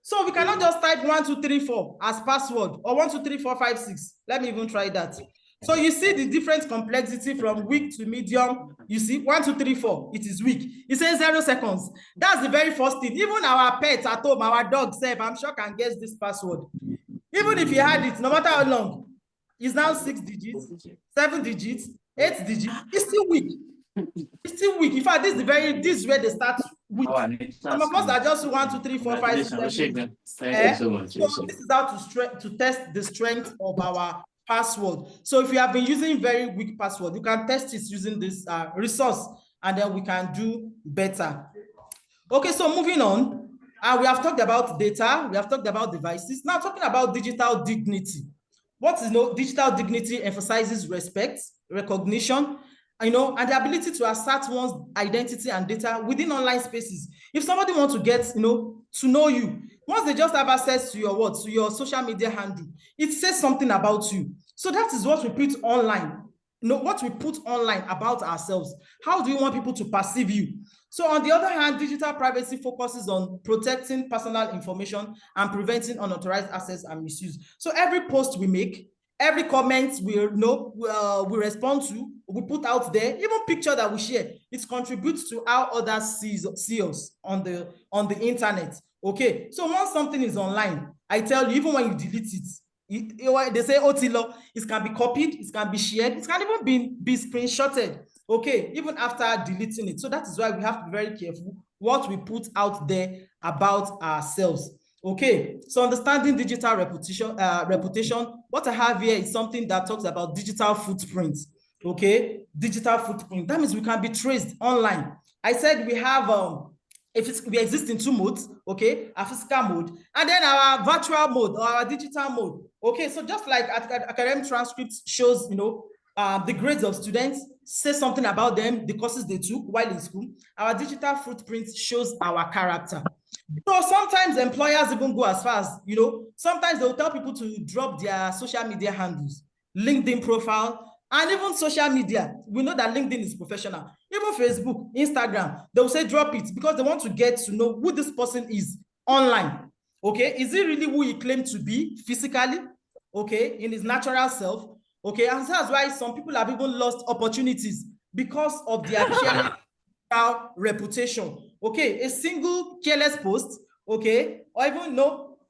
So we cannot just type 1, 2, 3, 4 as password, or 1, 2, 3, 4, 5, 6. Let me even try that. So you see the different complexity from weak to medium. You see 1, 2, 3, 4. It is weak. It says 0 seconds. That's the very first thing. Even our pets at home, our dog self, I'm sure can guess this password. Even if you had it, no matter how long, it's now 6 digits, 7 digits, 8 digits. It's still weak. It's still weak. In fact, this is where they start weak. Some of us are just 1, 2, 3, 4, 5, 6, 7. So this is how to test the strength of our password. So if you have been using very weak password, you can test it using this resource, and then we can do better. Okay, so moving on. We have talked about data, we have talked about devices. Now talking about digital dignity. What is digital dignity emphasizes respect, recognition, and the ability to assert one's identity and data within online spaces. If somebody wants to get, to know you, once they just have access to your to your social media handle, it says something about you. So that is what we put online. What we put online about ourselves. How do you want people to perceive you? So on the other hand, digital privacy focuses on protecting personal information and preventing unauthorized access and misuse. So every post we make, every comment we respond to, we put out there, even picture that we share, it contributes to how others see us on the internet. Okay, so once something is online, I tell you, even when you delete it, they say OTLO, it can be copied, it can be shared, it can even be screenshotted. Okay, even after deleting it. So that is why we have to be very careful what we put out there about ourselves. Okay, so understanding digital reputation. What I have here is something that talks about digital footprint. Okay, digital footprint. That means we can be traced online. I said we have we exist in 2 modes, okay, our physical mode and then our virtual mode or our digital mode. Okay, so just like academic transcripts shows, the grades of students, say something about them, the courses they took while in school, our digital footprint shows our character. So sometimes employers even go as far as, sometimes they'll tell people to drop their social media handles, LinkedIn profile, and even social media. We know that LinkedIn is professional. Even Facebook, Instagram, they'll say drop it because they want to get to know who this person is online. Okay, is he really who he claimed to be physically? Okay, in his natural self. Okay, and that's why some people have even lost opportunities because of their careless reputation. Okay, a single careless post, okay, or even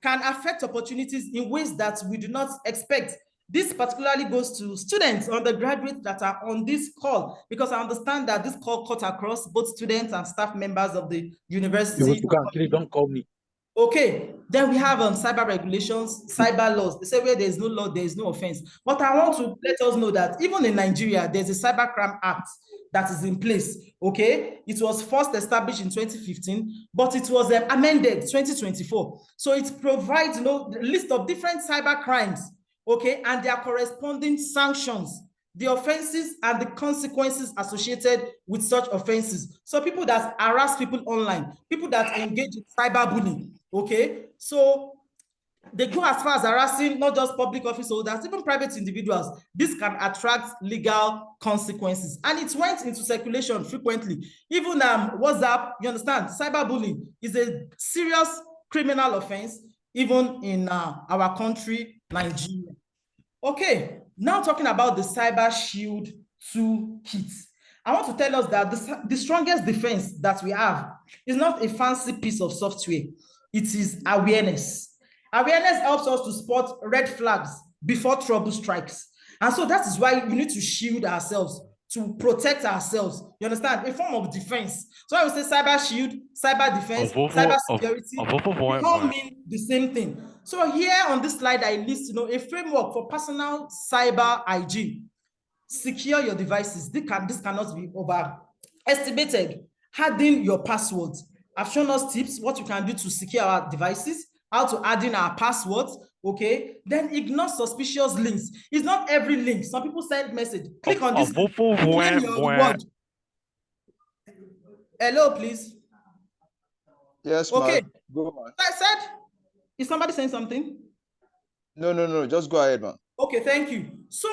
can affect opportunities in ways that we do not expect. This particularly goes to students, undergraduates that are on this call, because I understand that this call cut across both students and staff members of the university. Don't call me. Okay, then we have cyber regulations, cyber laws. They say where there is no law, there is no offense. But I want to let us know that even in Nigeria, there's a Cybercrime Act that is in place. Okay, it was first established in 2015, but it was amended 2024. So it provides the list of different cyber crimes, okay, and their corresponding sanctions, the offenses and the consequences associated with such offenses. So people that harass people online, people that engage in cyberbullying, okay, so they go as far as harassing not just public office holders, even private individuals. This can attract legal consequences, and it went into circulation frequently. Even WhatsApp, you understand, cyberbullying is a serious criminal offense, even in our country, Nigeria. Okay, now talking about the Cyber Shield 2 kit. I want to tell us that the strongest defense that we have is not a fancy piece of software. It is awareness. Awareness helps us to spot red flags before trouble strikes. And so that is why we need to shield ourselves, to protect ourselves. You understand? A form of defense. So I would say cyber shield, cyber defense, cyber security, they all mean the same thing. So here on this slide, I list a framework for personal cyber hygiene. Secure your devices. This cannot be overestimated. Harden your passwords. I've shown us tips, what you can do to secure our devices, how to add in our passwords, okay? Then ignore suspicious links. It's not every link. Some people send message, click on this, claim your reward. Hello, please. Yes, Okay. man. Go, man. I said, is somebody saying something? No. Just go ahead, man. Okay, thank you. So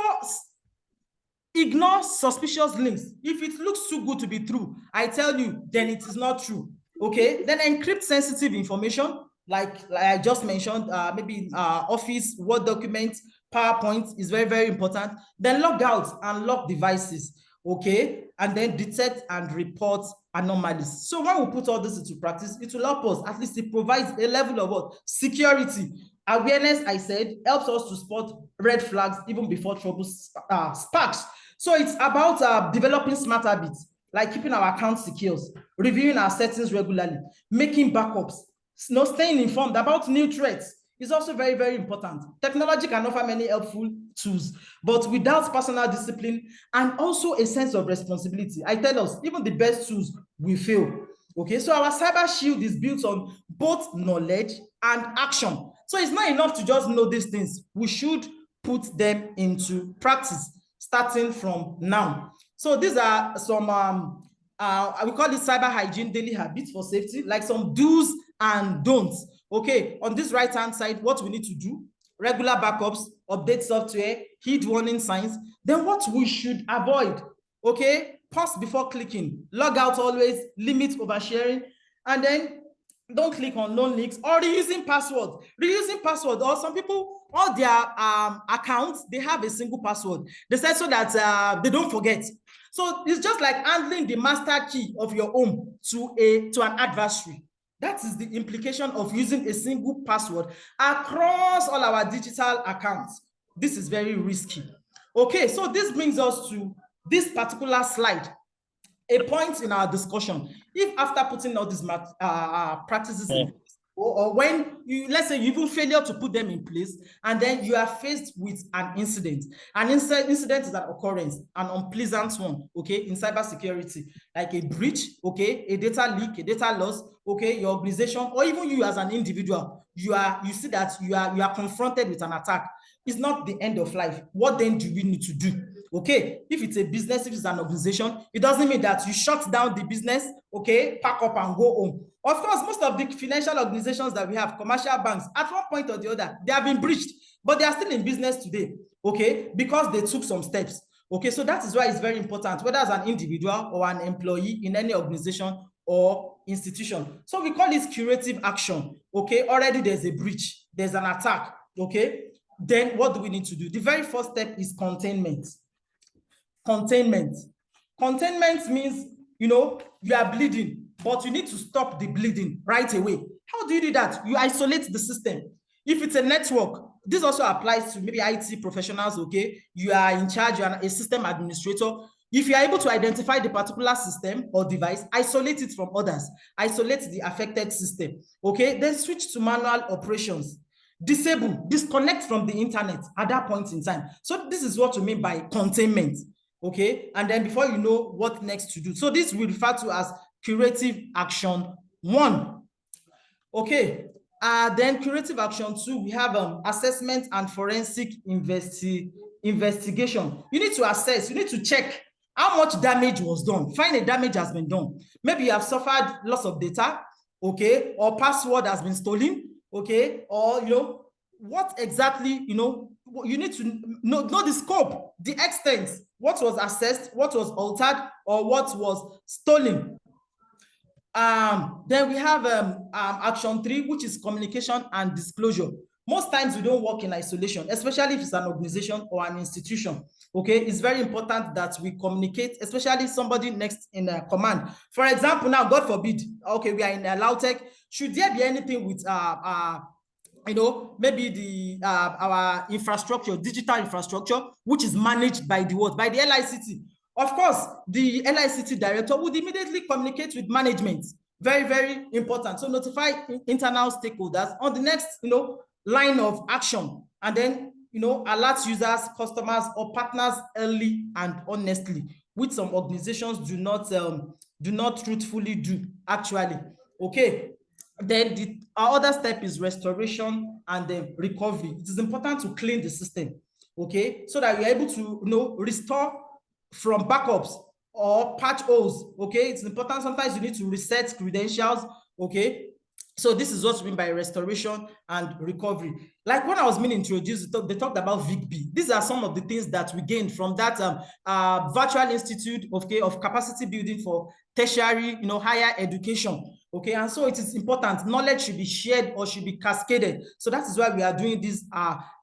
ignore suspicious links. If it looks too good to be true, I tell you, then it is not true. Okay, then encrypt sensitive information, like I just mentioned, maybe Office, Word documents, PowerPoint is very, very important. Then log out and lock devices. Okay, and then detect and report anomalies. So when we put all this into practice, it will help us. At least it provides a level of what? Security. Awareness, I said, helps us to spot red flags even before trouble sparks. So it's about developing smart habits, like keeping our accounts secure, reviewing our settings regularly, making backups, staying informed about new threats is also very, very important. Technology can offer many helpful tools, but without personal discipline and also a sense of responsibility, I tell us, even the best tools will fail. Okay, so our cyber shield is built on both knowledge and action. So it's not enough to just know these things. We should put them into practice starting from now. So these are some, we call it cyber hygiene daily habits for safety, like some do's and don'ts. Okay, on this right-hand side, what we need to do, regular backups, update software, heed warning signs, then what we should avoid. Okay, pause before clicking, log out always, limit oversharing, and then don't click on known links or reusing password. Reusing password, or some people, all their accounts, they have a single password. They said so that they don't forget. So it's just like handling the master key of your home to an adversary. That is the implication of using a single password across all our digital accounts. This is very risky. Okay, so this brings us to this particular slide, a point in our discussion. If after putting all these practices in, or when you, let's say you even failure to put them in place, and then you are faced with an incident. An incident is an occurrence, an unpleasant one, okay, in cybersecurity, like a breach, okay, a data leak, a data loss, okay, your organization, or even you as an individual, you see that you are confronted with an attack. It's not the end of life. What then do we need to do? Okay, if it's a business, if it's an organization, it doesn't mean that you shut down the business, okay, pack up and go home. Of course, most of the financial organizations that we have, commercial banks, at one point or the other, they have been breached, but they are still in business today, okay, because they took some steps. Okay, so that is why it's very important, whether as an individual or an employee in any organization or institution. So we call it curative action. Okay, already there's a breach, there's an attack. Okay, then what do we need to do? The very first step is containment. Containment means, you are bleeding, but you need to stop the bleeding right away. How do you do that? You isolate the system. If it's a network, this also applies to maybe IT professionals. Okay, you are in charge, you are a system administrator. If you are able to identify the particular system or device, isolate it from others, isolate the affected system. Okay, then switch to manual operations. Disable, disconnect from the internet at that point in time. So this is what we mean by containment. Okay, and then before you know what next to do. So this we refer to as curative action 1. Okay, then curative action 2, we have assessment and forensic investigation. You need to assess, you need to check how much damage was done. Find a damage has been done. Maybe you have suffered loss of data, okay, or password has been stolen, okay, or what exactly, you need to know the scope, the extent, what was assessed, what was altered, or what was stolen. Then we have action 3, which is communication and disclosure. Most times we don't work in isolation, especially if it's an organization or an institution. Okay, it's very important that we communicate, especially somebody next in command. For example, now, God forbid, okay, we are in LAUTECH. Should there be anything with maybe our infrastructure, digital infrastructure, which is managed by the what? By the LICT. Of course, the LICT director would immediately communicate with management. Very, very important. So notify internal stakeholders on the next, line of action, and then, alert users, customers, or partners early and honestly, which some organizations do not truthfully do actually. Okay. Then our other step is restoration and then recovery. It is important to clean the system, okay, so that you're able to restore from backups or patch holes. Okay, it's important. Sometimes you need to reset credentials. Okay, so this is what we mean by restoration and recovery. Like when I was being introduced, they talked about VIGB. These are some of the things that we gained from that virtual institute of capacity building for tertiary, higher education. Okay, and so it is important. Knowledge should be shared or should be cascaded. So that is why we are doing this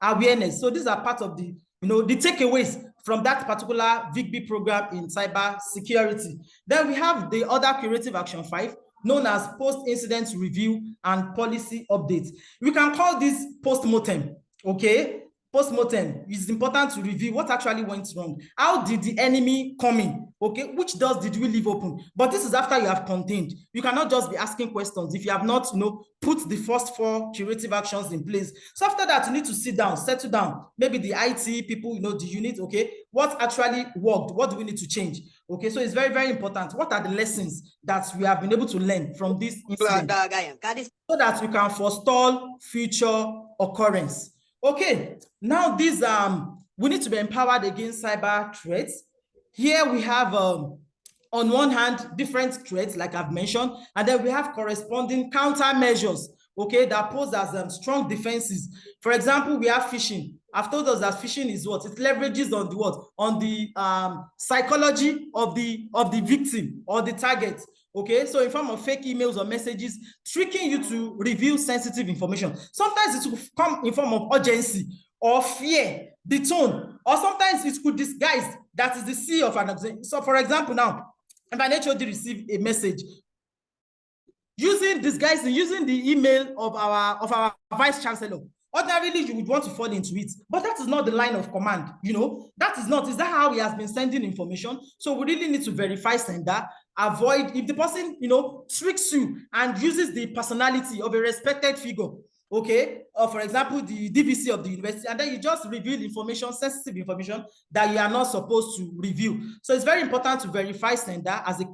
awareness. So these are part of the, the takeaways from that particular VIGB program in cyber security. Then we have the other curative action 5, known as post-incident review and policy updates. We can call this post-mortem, okay? Post-mortem, it's important to review what actually went wrong. How did the enemy come in? Okay, which doors did we leave open? But this is after you have contained. You cannot just be asking questions if you have not, put the first 4 curative actions in place. So after that, you need to sit down, settle down. Maybe the IT people, the unit, okay, what actually worked? What do we need to change? Okay, so it's very, very important. What are the lessons that we have been able to learn from this incident so that we can forestall future occurrence? Okay, now these we need to be empowered against cyber threats. Here we have on one hand different threats like I've mentioned, and then we have corresponding countermeasures, okay, that pose as strong defenses. For example, we have phishing. I've told us that phishing is what? It leverages on the what? On the psychology of the victim or the target. Okay, so in form of fake emails or messages, tricking you to reveal sensitive information. Sometimes it will come in form of urgency or fear, the tone, or sometimes it could disguise that is the C of an exam. So for example, now, if an HOD receive a message, using the email of our vice chancellor, ordinarily you would want to fall into it, but that is not the line of command. That is not. Is that how he has been sending information? So we really need to verify sender. Avoid if the person tricks you and uses the personality of a respected figure, okay, or for example the DVC of the university, and then you just reveal information, sensitive information that you are not supposed to reveal. So it's very important to verify sender as a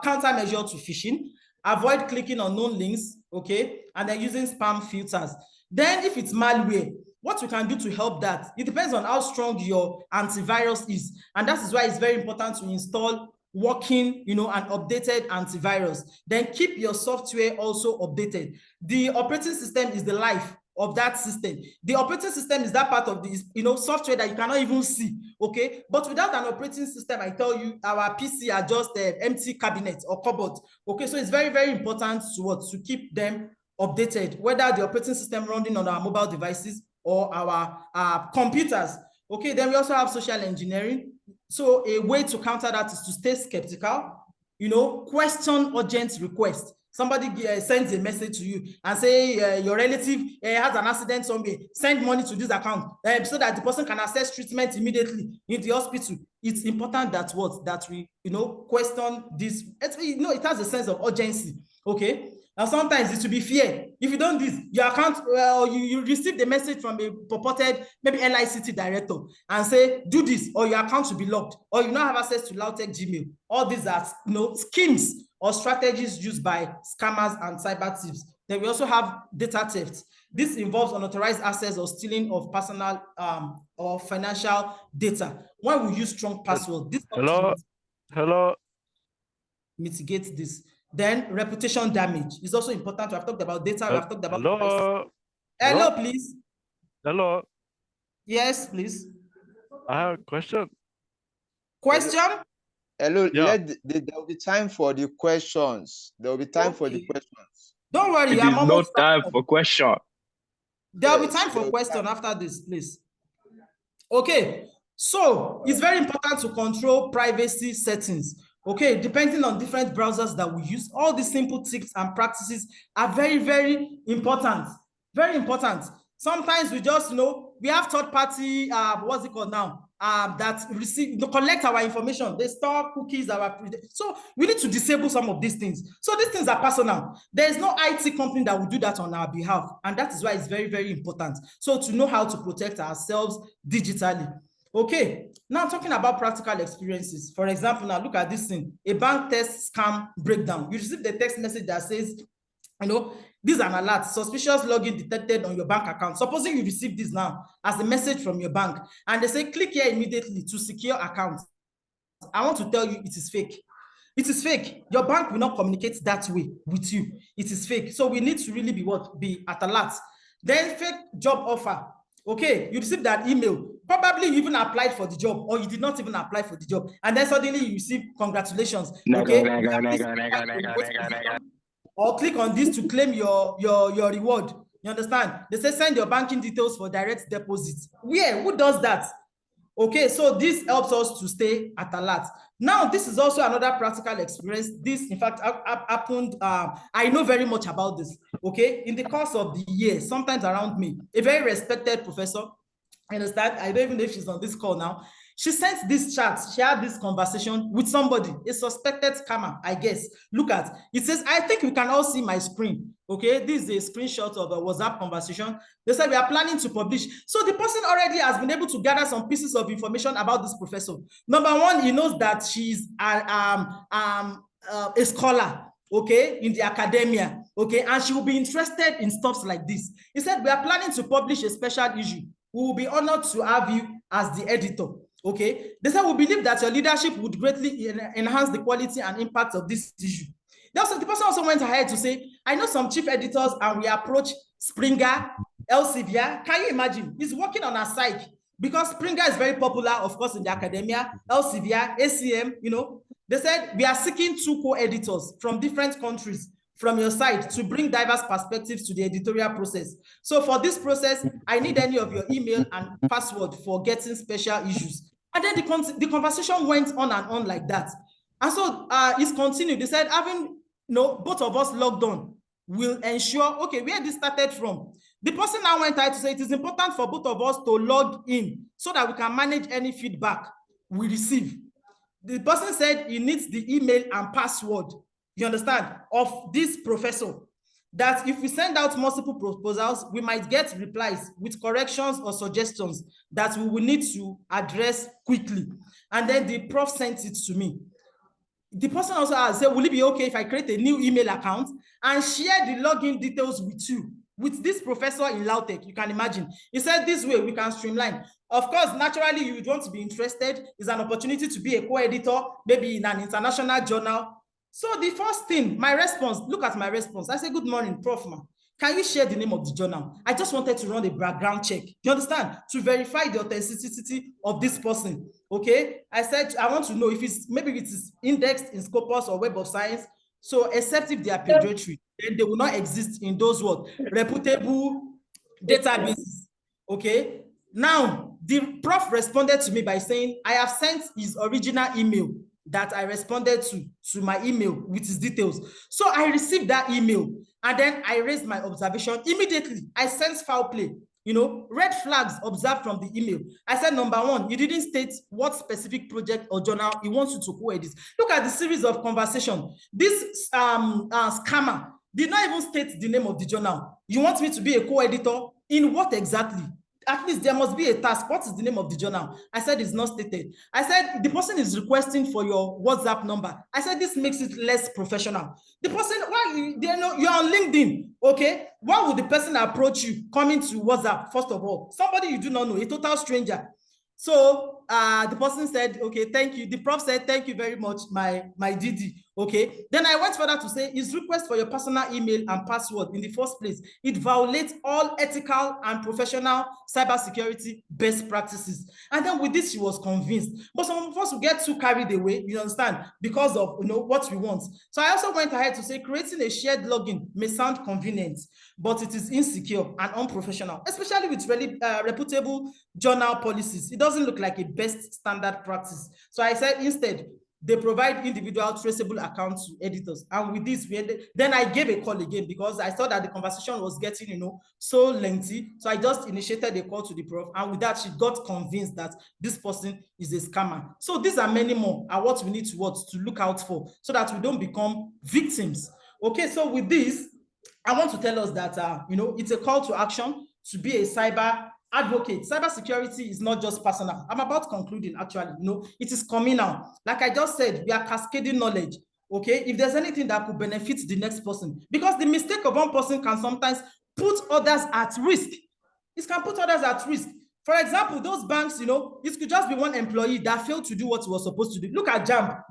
countermeasure to phishing. Avoid clicking on known links, okay, and then using spam filters. Then if it's malware, what you can do to help that, it depends on how strong your antivirus is, and that is why it's very important to install working, an updated antivirus. Then keep your software also updated. The operating system is the life of that system. The operating system is that part of the software that you cannot even see, okay? But without an operating system, I tell you, our PC are just empty cabinets or cupboards, okay? So it's very, very important to keep them updated, whether the operating system running on our mobile devices or our computers, okay? Then we also have social engineering. So a way to counter that is to stay skeptical, question urgent requests. Somebody sends a message to you and say your relative has an accident somewhere, send money to this account so that the person can access treatment immediately in the hospital. It's important that we question this. It has a sense of urgency, okay? Now sometimes it will be fear. If you don't this, your account, you receive the message from a purported maybe LICT director and say do this, or your account will be locked, or you not have access to LAUTECH Gmail. All these are schemes or strategies used by scammers and cyber thieves. Then we also have data theft. This involves unauthorized access or stealing of personal or financial data. When we use strong passwords, this Hello. mitigate this. Then reputation damage is also important. We have talked about data. We have talked about Hello, please. Hello. Yes, please. I have a question. Hello. Yeah. There will be time for the questions. There will be time for the questions. Don't worry. It is no time for question. There will be time for question after this, please. Okay. So it's very important to control privacy settings. Okay, depending on different browsers that we use, all these simple tips and practices are very, very important. Very important. Sometimes we just, we have third party, what's it called now? That collect our information. They store cookies, so we need to disable some of these things. So these things are personal. There is no IT company that will do that on our behalf. And that is why it's very, very important. So to know how to protect ourselves digitally. Okay, now talking about practical experiences. For example, now look at this thing, a bank test scam breakdown. You receive the text message that says, this is an alert, suspicious login detected on your bank account. Supposing you receive this now as a message from your bank, and they say, click here immediately to secure account. I want to tell you it is fake. It is fake. Your bank will not communicate that way with you. It is fake. So we need to really be at alert. Then fake job offer. Okay, you received that email. Probably you even applied for the job, or you did not even apply for the job, and then suddenly you receive congratulations. Okay, or click on this to claim your reward. You understand? They say send your banking details for direct deposit. Where? Who does that? Okay, so this helps us to stay at alert. Now, this is also another practical experience. This, in fact, happened. I know very much about this. Okay, in the course of the year, sometimes around me, a very respected professor. I understand. I don't even know if she's on this call now. She sent this chat. She had this conversation with somebody, a suspected scammer, I guess. Look at it. Says, I think we can all see my screen. Okay, this is a screenshot of a WhatsApp conversation. They said we are planning to publish. So the person already has been able to gather some pieces of information about this professor. Number one, he knows that she's a scholar, okay, in the academia, okay, and she will be interested in stuff like this. He said we are planning to publish a special issue. We will be honored to have you as the editor. Okay, they said we believe that your leadership would greatly enhance the quality and impact of this issue. The person also went ahead to say, I know some chief editors and we approach Springer, Elsevier. Can you imagine? He's working on a site because Springer is very popular, of course, in the academia, Elsevier, ACM, you know. They said we are seeking 2 co-editors from different countries from your side to bring diverse perspectives to the editorial process. So for this process, I need any of your email and password for getting special issues. And then the conversation went on and on like that. And so it's continued. They said, having both of us logged on will ensure, okay, where this started from. The person now went out to say it is important for both of us to log in so that we can manage any feedback we receive. The person said he needs the email and password, you understand, of this professor, that if we send out multiple proposals, we might get replies with corrections or suggestions that we will need to address quickly. And then the prof sent it to me. The person also asked, will it be okay if I create a new email account and share the login details with you, with this professor in LAUTECH? You can imagine. He said this way we can streamline. Of course, naturally, you would want to be interested. It's an opportunity to be a co-editor, maybe in an international journal. So the first thing, my response, look at my response. I said, good morning, Prof. Ma. Can you share the name of the journal? I just wanted to run a background check. You understand? To verify the authenticity of this person. Okay. I said, I want to know if it's, maybe it is indexed in Scopus or Web of Science. So except if they are pediatric, then they will not exist in those what? Reputable databases. Okay. Now, the prof responded to me by saying, I have sent his original email that I responded to my email with his details. So I received that email and then I raised my observation. Immediately, I sensed foul play. Red flags observed from the email. I said, number one, you didn't state what specific project or journal he wants you to co-edit. Look at the series of conversation. This scammer did not even state the name of the journal. You want me to be a co-editor? In what exactly? At least there must be a task. What is the name of the journal? I said it's not stated. I said the person is requesting for your WhatsApp number. I said this makes it less professional. The person, why you're on LinkedIn, okay? Why would the person approach you coming to WhatsApp? First of all, somebody you do not know, a total stranger. So the person said, okay, thank you. The prof said, thank you very much, my DD. Okay. Then I went further to say, his request for your personal email and password in the first place, it violates all ethical and professional cybersecurity best practices. And then with this, she was convinced. But some of us will get too carried away, you understand, because of what we want. So I also went ahead to say, creating a shared login may sound convenient, but it is insecure and unprofessional, especially with really reputable journal policies. It doesn't look like a best standard practice. So I said, instead, they provide individual traceable accounts to editors. And with this, then I gave a call again because I saw that the conversation was getting, so lengthy. So I just initiated a call to the prof. And with that, she got convinced that this person is a scammer. So these are many more are what we need to look out for so that we don't become victims. Okay, so with this, I want to tell us that, it's a call to action to be a cyber advocate. Cybersecurity is not just personal. I'm about concluding, actually. It is communal. Like I just said, we are cascading knowledge. Okay, if there's anything that could benefit the next person, because the mistake of one person can sometimes put others at risk. It can put others at risk. For example, those banks, you know, it could just be one employee that failed to do what he was supposed to do. Look at JAMB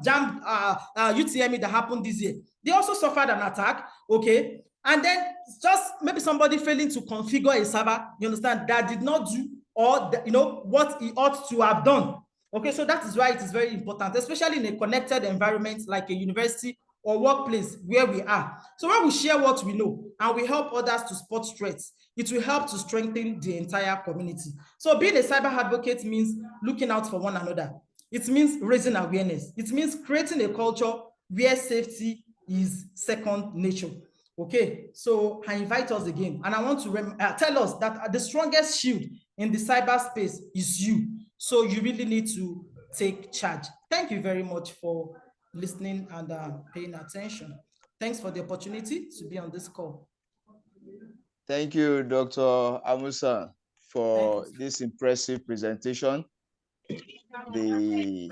UTME that happened this year. They also suffered an attack, okay? And then just maybe somebody failing to configure a server, you understand, that did not do or, you know, what he ought to have done. Okay, so that is why it is very important, especially in a connected environment like a university or workplace where we are. So when we share what we know and we help others to spot threats, it will help to strengthen the entire community. So being a cyber advocate means looking out for one another. It means raising awareness. It means creating a culture where safety is second nature. Okay, so I invite us again, and I want to tell us that the strongest shield in the cyberspace is you. So you really need to take charge. Thank you very much for listening and paying attention. Thanks for the opportunity to be on this call. Thank you, Dr. Amusan, for this impressive presentation. The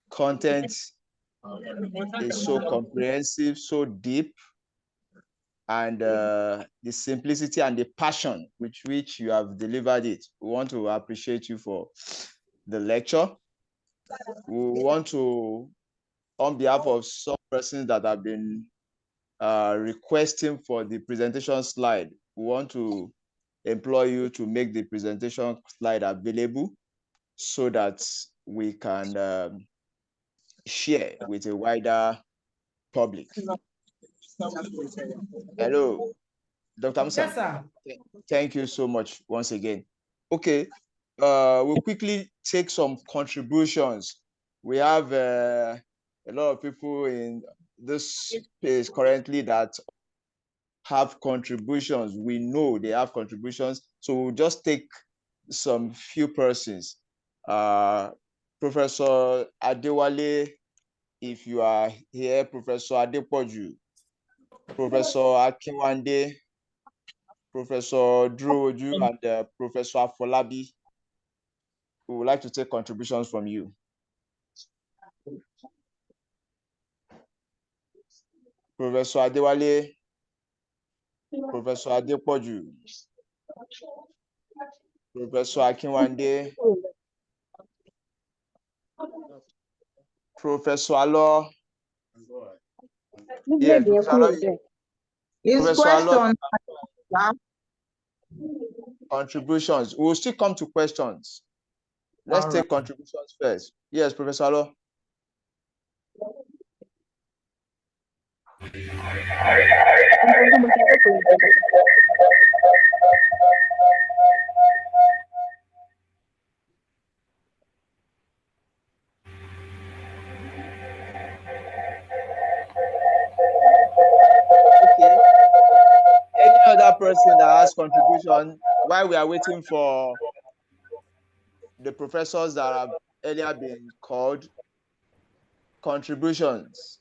content is so comprehensive, so deep, and the simplicity and the passion with which you have delivered it. We want to appreciate you for the lecture. We want to, on behalf of some persons that have been requesting for the presentation slide, we want to employ you to make the presentation slide available so that we can share with a wider public. Hello, Dr. Amusan. Yes, sir. Thank you so much once again. Okay, we'll quickly take some contributions. We have a lot of people in this space currently that have contributions. We know they have contributions, so we'll just take some few persons. Professor Adewale, if you are here, Professor Adepoju, Professor Akinwande, Professor Druoju, and Professor Afolabi. We would like to take contributions from you. Professor Adewale, Professor Adepoju, Professor Akinwande, Professor Alo. Yes, Professor Alo. His question. Contributions. We'll still come to questions. Let's take contributions first. Yes, Professor Alo. Okay. Any other person that has contribution while we are waiting for the professors that have earlier been called? Contributions.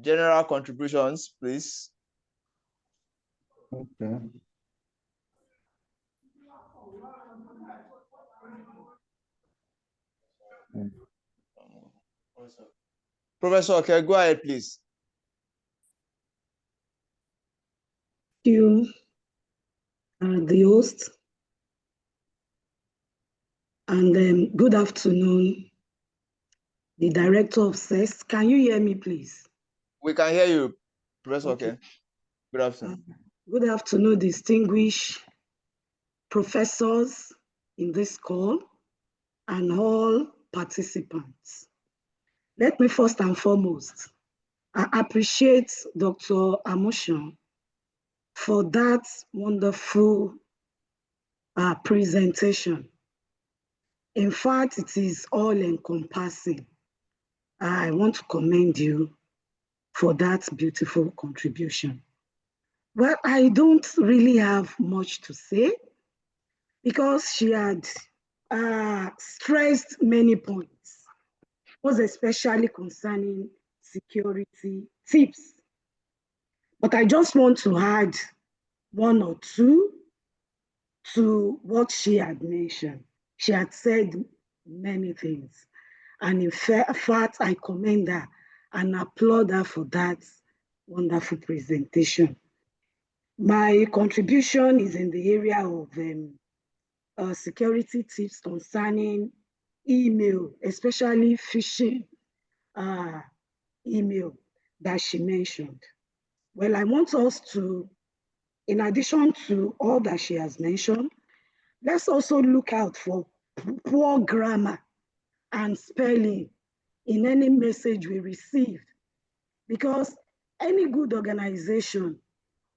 General contributions, please. Okay. Professor, okay, go ahead, please. Thank you, the host, and good afternoon, the director of CEST. Can you hear me, please? We can hear you, Professor. Okay. Good afternoon. Good afternoon, distinguished professors in this call and all participants. Let me first and foremost, I appreciate Dr. Amusan for that wonderful presentation. In fact, it is all-encompassing. I want to commend you for that beautiful contribution. Well, I don't really have much to say because she had stressed many points, most especially concerning security tips. But I just want to add one or two to what she had mentioned. She had said many things. And in fact, I commend her and applaud her for that wonderful presentation. My contribution is in the area of security tips concerning email, especially phishing email that she mentioned. Well, I want us to, in addition to all that she has mentioned, let's also look out for poor grammar and spelling in any message we received, because any good organization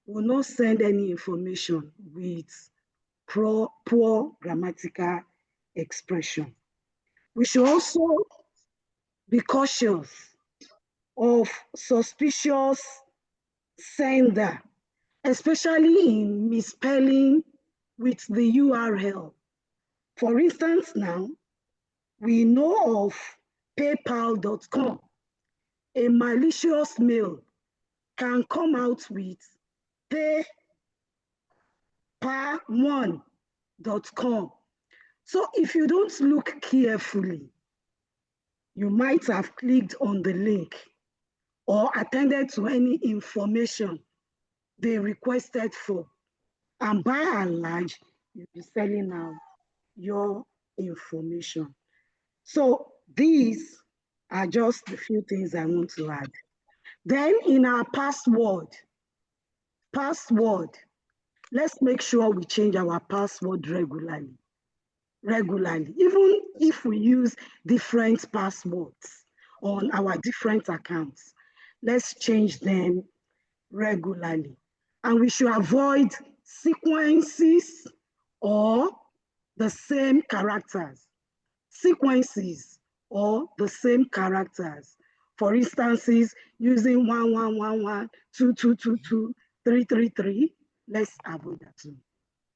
will not send any information with poor grammatical expression. We should also be cautious of suspicious sender, especially in misspelling with the URL. For instance, now, we know of paypal.com. A malicious mail can come out with paypal1.com. So if you don't look carefully, you might have clicked on the link or attended to any information they requested for. And by and large, you'll be selling out your information. So these are just the few things I want to add. Then in our password, let's make sure we change our password regularly. Even if we use different passwords on our different accounts, let's change them regularly. And we should avoid sequences or the same characters. Sequences or the same characters. For instances, using 1111, 2222, 333. Let's avoid that too.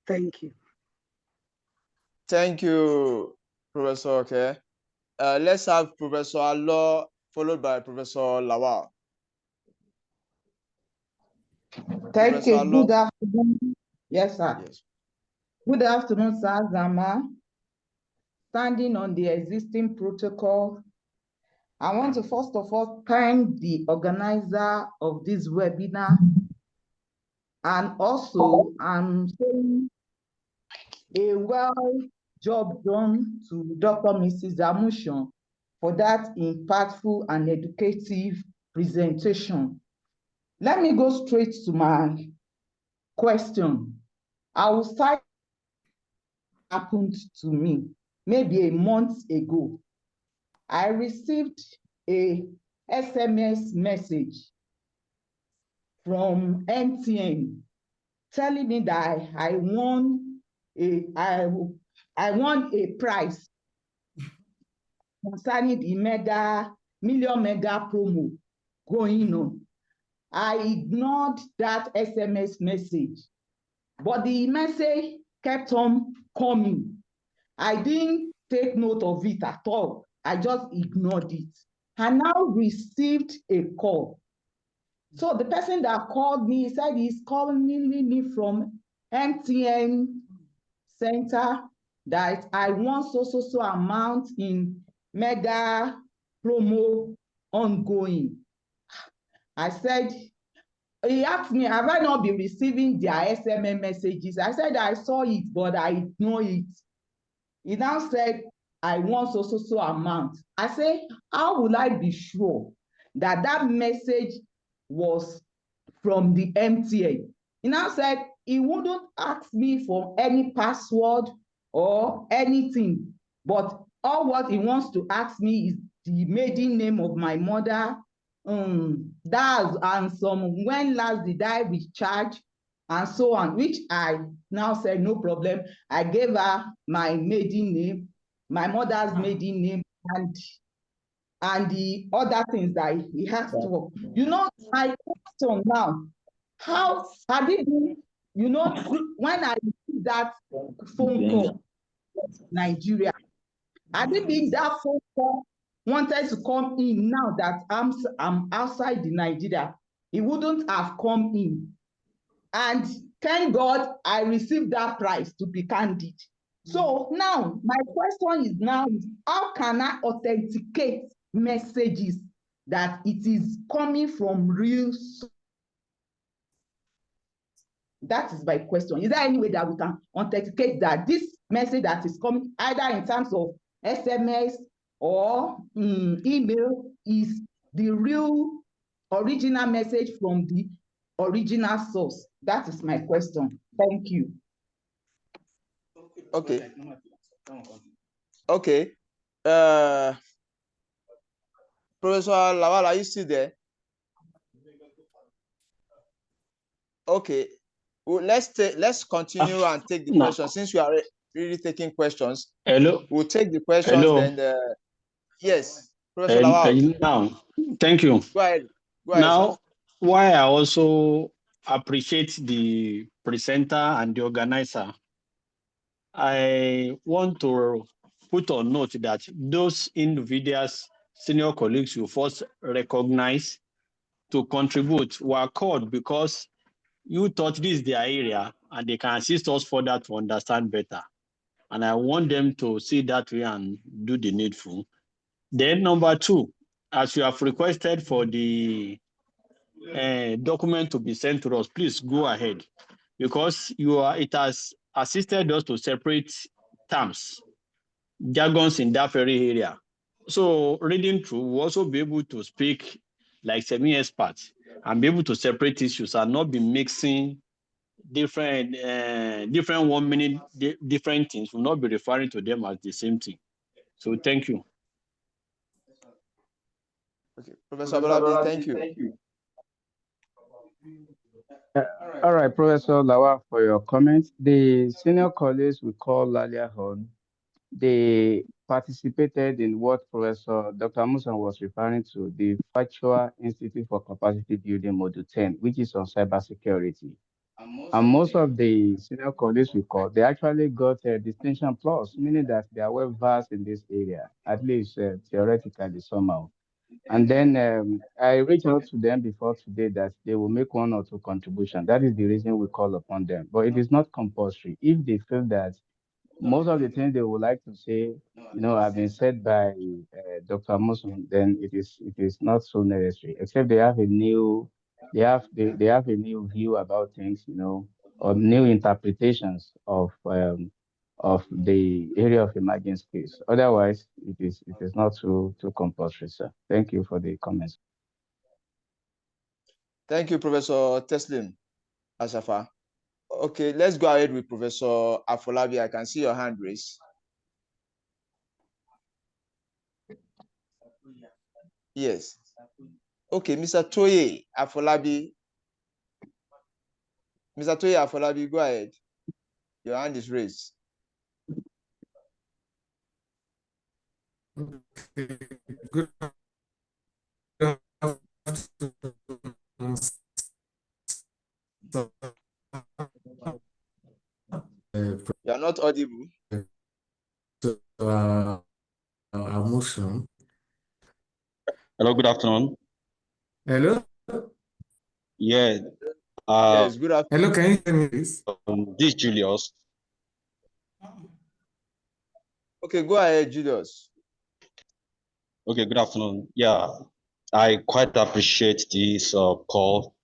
Thank you. Thank you, Professor. Okay. Let's have Professor Alo followed by Professor Lawal. Thank you. Good afternoon. Yes, sir. Yes. Good afternoon, sir. Zama. Standing on the existing protocol, I want to first of all thank the organizer of this webinar, and also I'm saying a well job done to Dr. Mrs. Amusan for that impactful and educative presentation. Let me go straight to my question. I will start what happened to me maybe a month ago. I received a SMS message from MTN telling me that I won a prize concerning the million mega promo going on. I ignored that SMS message, but the message kept on coming. I didn't take note of it at all. I just ignored it. I now received a call. So the person that called me said he's calling me from MTN Center, that I want so amount in mega promo ongoing. I said, he asked me, have I not been receiving their SMS messages? I said, I saw it, but I ignored it. He now said, I want so amount. I say, how will I be sure that that message was from the MTN? He now said he wouldn't ask me for any password or anything, but all what he wants to ask me is the maiden name of my mother, that and some when last did I recharge, and so on, which I now said no problem. I gave her my maiden name, my mother's maiden name, and the other things that he has to. You know, my question now, how had it been, you know, when I received that phone call from Nigeria, had it been that phone call wanted to come in now that I'm outside the Nigeria, it wouldn't have come in. And thank God I received that prize, to be candid. So now my question is how can I authenticate messages that it is coming from real? That is my question. Is there any way that we can authenticate that this message that is coming either in terms of SMS or email is the real original message from the original source? That is my question. Thank you. Okay. Okay. Professor Lawal, are you still there? Okay. Well, let's continue and take the questions since we are really taking questions. Hello. We'll take the questions. Hello. Then. Yes, Professor Lawal. Now, thank you. Go ahead. Go ahead, Now, sir. why I also appreciate the presenter and the organizer, I want to put on note that those individuals, senior colleagues you first recognize to contribute were called because you thought this is their area and they can assist us further to understand better. And I want them to see that way and do the needful. Then number two, as you have requested for the document to be sent to us, please go ahead because it has assisted us to separate terms, jargons in that very area. So reading through, we'll also be able to speak like semi-experts and be able to separate issues and not be mixing different 1 minute different things. We'll not be referring to them as the same thing. So thank you. Okay, Professor Abolabi, thank you. All right, Professor Lawa, for your comments. The senior colleagues we called earlier on, they participated in what Professor Dr. Amusan was referring to, the Virtual Institute for Capacity Building Module 10, which is on cybersecurity. And most of the senior colleagues we called, they actually got a distinction plus, meaning that they are well versed in this area, at least theoretically somehow. And then I reached out to them before today that they will make 1 or 2 contributions. That is the reason we call upon them. But it is not compulsory. If they feel that most of the things they would like to say, have been said by Dr. Muslim, then it is not so necessary. Except they have a new view about things, or new interpretations of the area of emerging skills. Otherwise, it is not too compulsory, sir. Thank you for the comments. Thank you, Professor Teslim Ashafa. Okay, let's go ahead with Professor Afolabi. I can see your hand raised. Yes. Okay, Mr. Toye Afolabi. Mr. Toye Afolabi, go ahead. Your hand is raised. Okay. Good afternoon. You are not audible. Amusan. Hello, good afternoon. Hello? Yeah. Yes, good afternoon. Hello, can you hear me, please? This is Julius. Okay, go ahead, Julius. Okay, good afternoon. Yeah, I quite appreciate this call.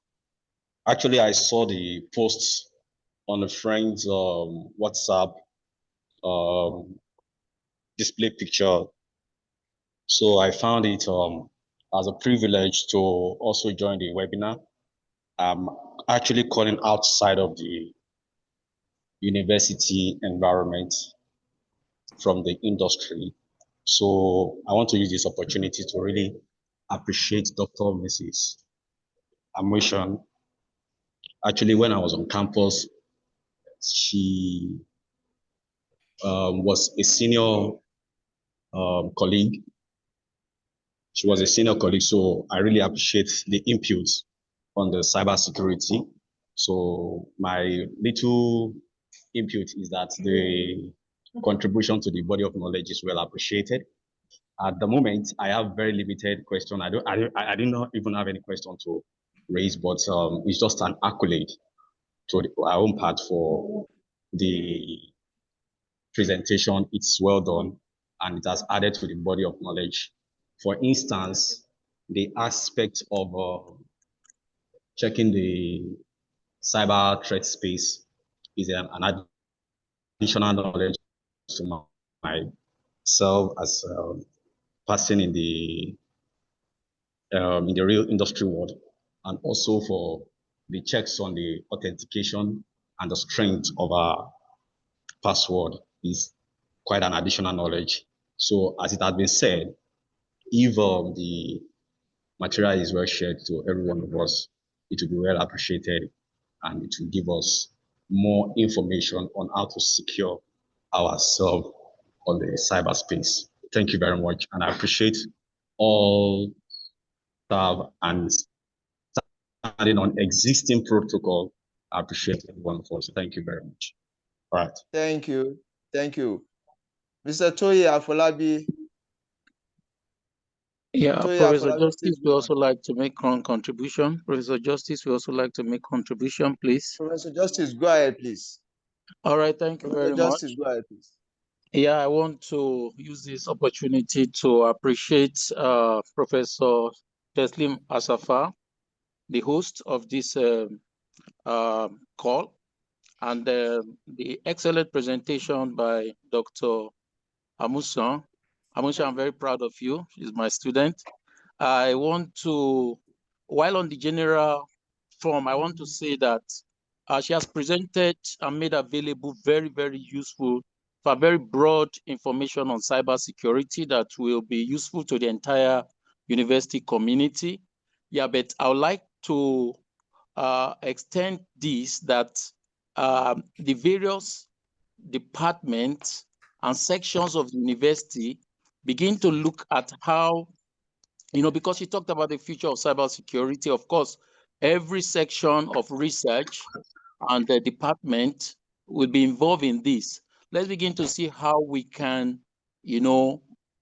Actually, I saw the posts on a friend's WhatsApp display picture. So I found it as a privilege to also join the webinar. I'm actually calling outside of the university environment from the industry. So I want to use this opportunity to really appreciate Dr. Mrs. Amusan. Actually, when I was on campus, she was a senior colleague. She was a senior colleague, so I really appreciate the input on the cybersecurity. So my little input is that the contribution to the body of knowledge is well appreciated. At the moment, I have very limited question. I do not even have any question to raise, but it's just an accolade to our own part for the presentation. It's well done, and it has added to the body of knowledge. For instance, the aspect of checking the cyber threat space is an additional knowledge to myself as a person in the real industry world, and also for the checks on the authentication and the strength of our password is quite an additional knowledge. So as it has been said, if the material is well shared to every one of us, it will be well appreciated, and it will give us more information on how to secure ourselves on the cyberspace. Thank you very much, and I appreciate all staff and standing on existing protocol. I appreciate everyone for us. Thank you very much. All right. Thank you. Thank you. Mr. Toye Afolabi. Yeah, Toye Professor Afolabi, Justice, please we go on. also like to make one contribution. Professor Justice, we also like to make contribution, please. Professor Justice, go ahead, please. All right, thank you Professor very Justice, much. go ahead, please. Yeah, I want to use this opportunity to appreciate Professor Teslim Asafa, the host of this call, and the excellent presentation by Dr. Amusan. Amusan, I'm very proud of you. She's my student. I want to, while on the general form, I want to say that she has presented and made available very, very useful, for very broad information on cybersecurity that will be useful to the entire university community. Yeah, but I would like to extend this, that the various departments and sections of the university begin to look at how, because you talked about the future of cybersecurity. Of course, every section of research and the department will be involved in this. Let's begin to see how we can,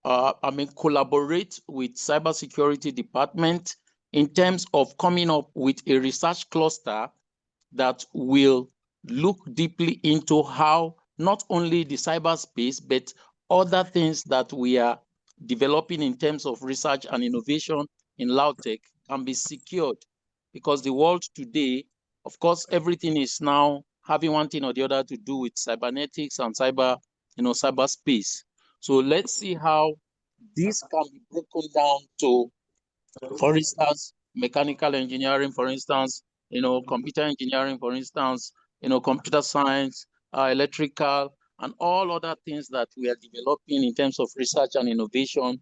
collaborate with cybersecurity department in terms of coming up with a research cluster that will look deeply into how not only the cyberspace, but other things that we are developing in terms of research and innovation in LAUTECH can be secured. Because the world today, of course, everything is now having one thing or the other to do with cybernetics and cyberspace. So let's see how this can be broken down to, for instance, mechanical engineering, for instance, computer engineering, for instance, computer science, electrical, and all other things that we are developing in terms of research and innovation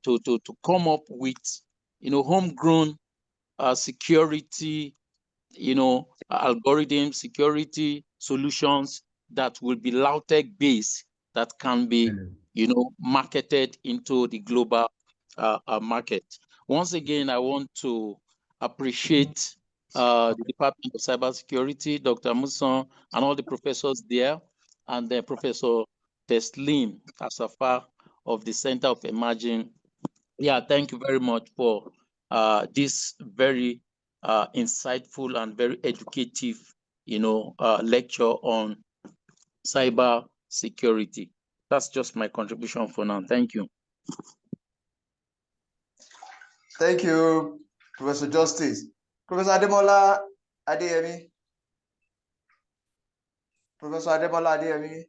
to come up with, homegrown security, algorithm security solutions that will be LAUTECH based, that can be, marketed into the global market. Once again, I want to appreciate the Department of Cybersecurity, Dr. Amusan, and all the professors there, and then Professor Teslim Asafa of the Center of Emerging. Yeah, thank you very much for this very insightful and very educative, lecture on cyber security. That's just my contribution for now. Thank you. Thank you, Professor Justice. Professor Ademola Adeyemi. Professor Ademola Adeyemi.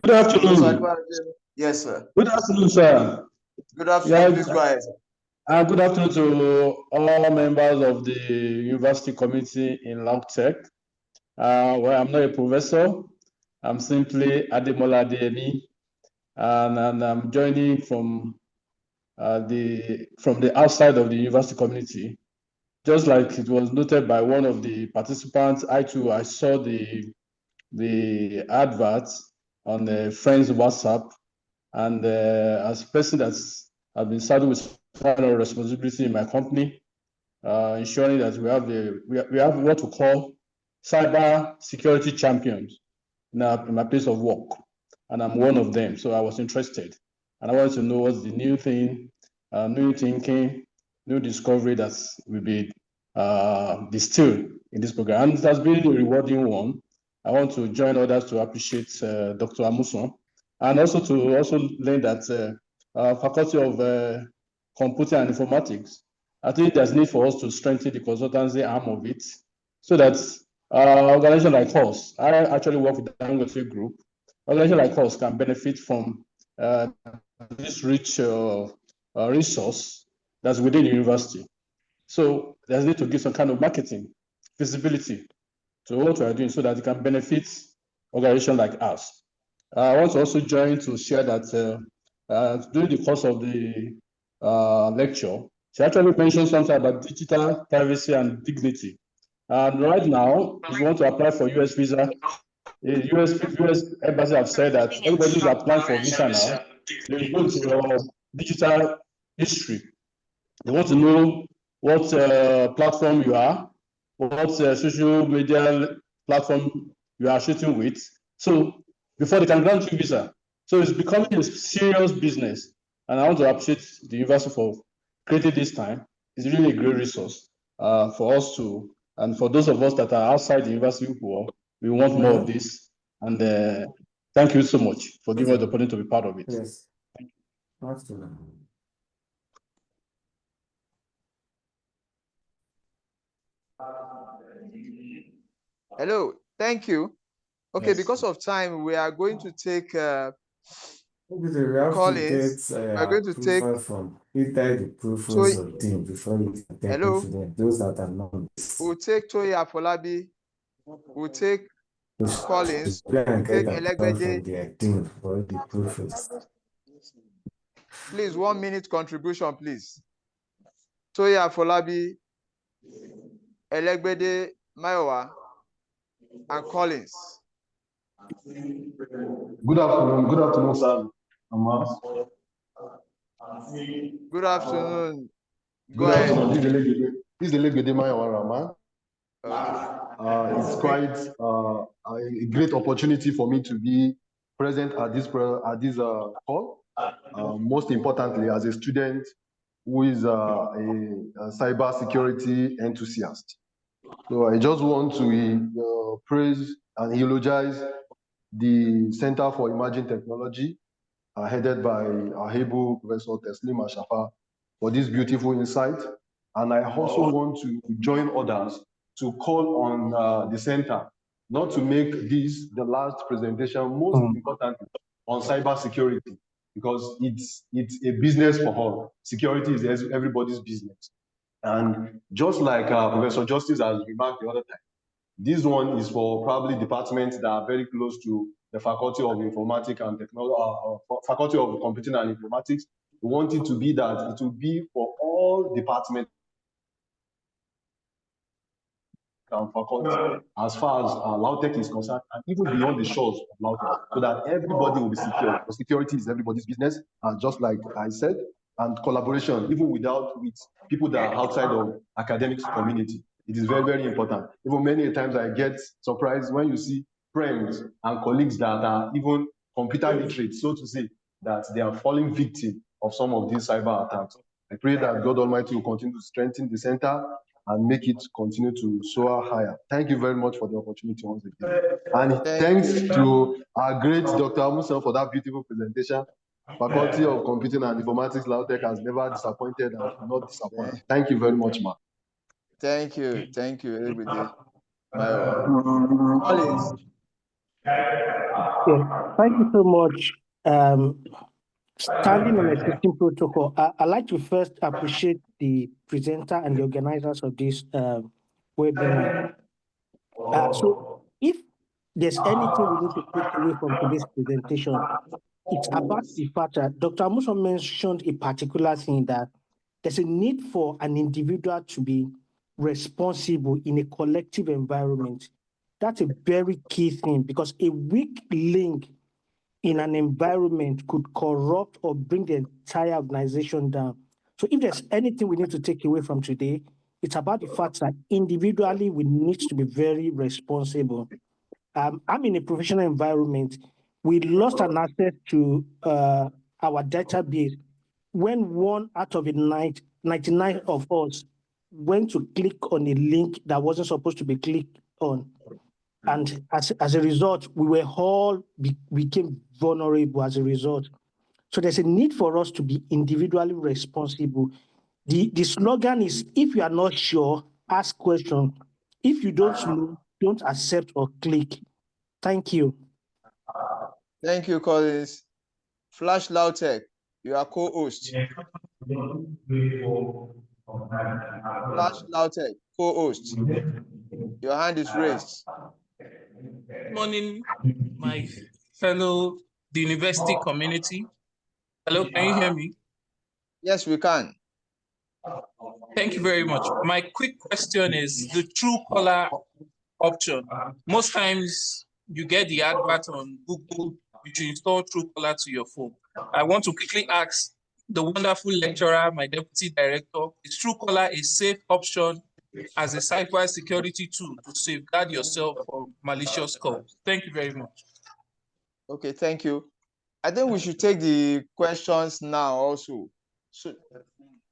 Good afternoon. Yes, sir. Good afternoon, sir. Good afternoon. Please go ahead. Good afternoon to all members of the university community in LAUTECH. Well, I'm not a professor. I'm simply Ademola Adeyemi, and I'm joining from the outside of the university community. Just like it was noted by one of the participants, I saw the adverts on the friend's WhatsApp, and as a person that's been saddled with final responsibility in my company, ensuring that we have what we call cyber security champions in my place of work, and I'm one of them. So I was interested, and I wanted to know what's the new thing, new thinking, new discovery that will be distilled in this program, and it has been a rewarding one. I want to join others to appreciate Dr. Amusan, and also to learn that Faculty of computing and informatics, I think there's need for us to strengthen the consultancy arm of it so that organizations like us, I actually work with the Dangote Group, organizations like us can benefit from this rich resource that's within the university. So there's need to give some kind of marketing visibility to what we are doing so that it can benefit organizations like us. I want to also join to share that during the course of the lecture, she actually mentioned something about digital privacy and dignity. And right now, if you want to apply for US visa, the US embassy have said that everybody who's applying for visa now, they go to your digital history. They want to know what platform you are, what social media platform you are shooting with. So before they can grant you visa. So it's becoming a serious business. And I want to appreciate the university for creating this time. It's really a great resource for us to, and for those of us that are outside the university who we want more of this. And thank you so much for giving us the opportunity to be part of it. Yes. Hello, thank you. Okay, yes. Because of time, we are going to take Collins. We are going to take from either the proofs of team before you can take them. Those that are not. We'll take Toye Afolabi. We'll take Collins. We'll take Elegbede. Please, 1 minute contribution, please. Toye Afolabi, Elegbede, Mayowa, and Collins. Good afternoon, sir. Good afternoon. Go ahead. This is Elegbede Mayowa Rama. It's quite a great opportunity for me to be present at this call. Most importantly, as a student who is a cybersecurity enthusiast. So I just want to praise and eulogize the Center for Emerging Technology, headed by our able Professor Teslim Ashafa, for this beautiful insight. And I also want to join others to call on the center not to make this the last presentation, most importantly, on cybersecurity, because it's a business for all. Security is everybody's business. And just like Professor Justice has remarked the other time, this one is for probably departments that are very close to the Faculty of Informatics and Technology, Faculty of Computing and Informatics. We want it to be that it will be for all departments and faculty as far as LAUTECH is concerned, and even beyond the shores of LAUTECH, so that everybody will be secure. Because security is everybody's business, and just like I said, and collaboration, even with people that are outside of academics community. It is very, very important. Even many times I get surprised when you see friends and colleagues that are even computer literate, so to say, that they are falling victim of some of these cyber attacks. I pray that God Almighty will continue to strengthen the center and make it continue to soar higher. Thank you very much for the opportunity once again. And thanks to our great Dr. Amusan for that beautiful presentation. Faculty of Computing and Informatics, LAUTECH has never disappointed and will not disappoint. Thank you very much, ma. Thank you, everybody. Collins. Yeah, thank you so much. Standing on existing protocol, I'd like to first appreciate the presenter and the organizers of this webinar. So if there's anything we need to take away from today's presentation, it's about the fact that Dr. Amusan mentioned a particular thing, that there's a need for an individual to be responsible in a collective environment. That's a very key thing, because a weak link in an environment could corrupt or bring the entire organization down. So if there's anything we need to take away from today, it's about the fact that individually we need to be very responsible. I'm in a professional environment. We lost an access to our database when 1 out of 99 of us went to click on a link that wasn't supposed to be clicked on. And as a result, we were all became vulnerable as a result. So there's a need for us to be individually responsible. The slogan is, if you are not sure, ask questions. If you don't know, don't accept or click. Thank you. Thank you, Collins. Flash LAUTECH, you are co-host. Flash LAUTECH, co-host. Your hand is raised. Good morning, my fellow the university community. Hello, can you hear me? Yes, we can. Thank you very much. My quick question is the true caller option. Most times you get the advert on Google, you should install Truecaller to your phone. I want to quickly ask the wonderful lecturer, my deputy director, is Truecaller a safe option as a cybersecurity tool to safeguard yourself from malicious calls? Thank you very much. Okay, thank you. I think we should take the questions now also. So,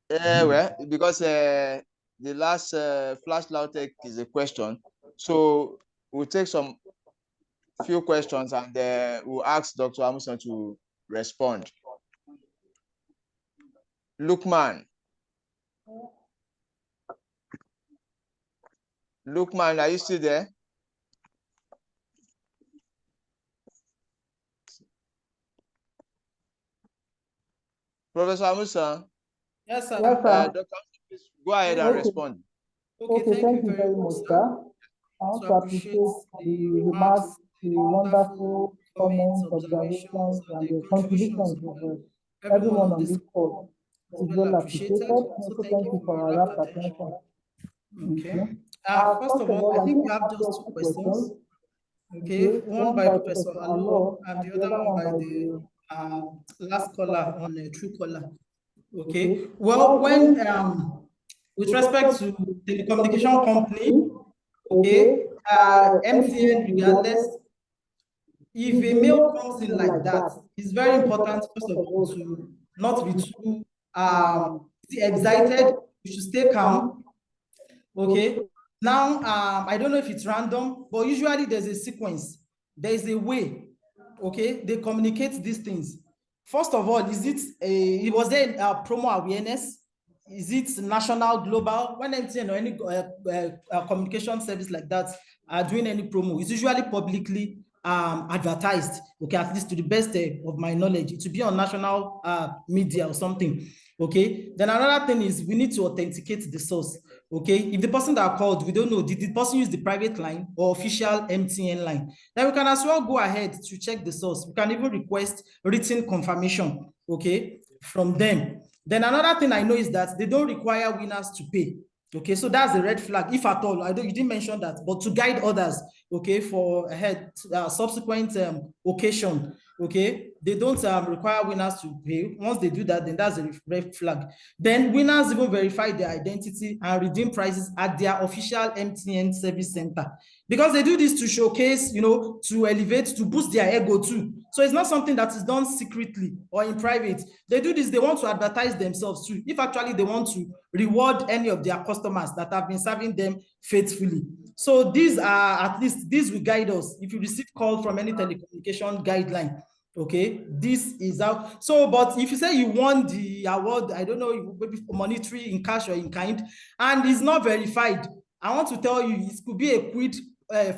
well, because the last Flash LAUTECH is a question, so we'll take some few questions and we'll ask Dr. Amusan to respond. Lukman, are you still there? Professor Amusan? Yes, sir. Yes, sir. Dr. Amusan, please go ahead and respond. Okay, thank you very much, sir. I want to appreciate the remarks, the wonderful comments, observations, and the contributions of everyone on this call. It's well appreciated. Also, thank you for our rapt attention. Okay. First of all, I think we have just two questions. Okay, one by Professor Alo and the other one by the last caller on Truecaller. Okay. Well, when with respect to telecommunication company, okay, MTN regardless, if a mail comes in like that, it's very important, first of all, to not be too excited. You should stay calm. Okay. Now, I don't know if it's random, but usually there's a sequence. There's a way, okay, they communicate these things. First of all, is it was there a promo awareness? Is it national, global? When MTN or any communication service like that are doing any promo, it's usually publicly advertised, okay, at least to the best of my knowledge. It should be on national media or something, okay? Then another thing is we need to authenticate the source, okay? If the person that called, we don't know, did the person use the private line or official MTN line? Then we can as well go ahead to check the source. We can even request written confirmation, okay, from them. Then another thing I know is that they don't require winners to pay. Okay, so that's a red flag, if at all. You didn't mention that, but to guide others, okay, for subsequent occasion, okay, they don't require winners to pay. Once they do that, then that's a red flag. Then winners even verify their identity and redeem prices at their official MTN service center, because they do this to showcase, you know, to elevate, to boost their ego too. So it's not something that is done secretly or in private. They do this, they want to advertise themselves too, if actually they want to reward any of their customers that have been serving them faithfully. So these are, at least these will guide us. If you receive call from any telecommunication guideline, okay, this is out. So, but if you say you won the award, I don't know, maybe monetary in cash or in kind, and it's not verified, I want to tell you, it could be a quid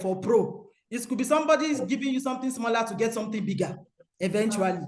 for pro. It could be somebody giving you something smaller to get something bigger eventually.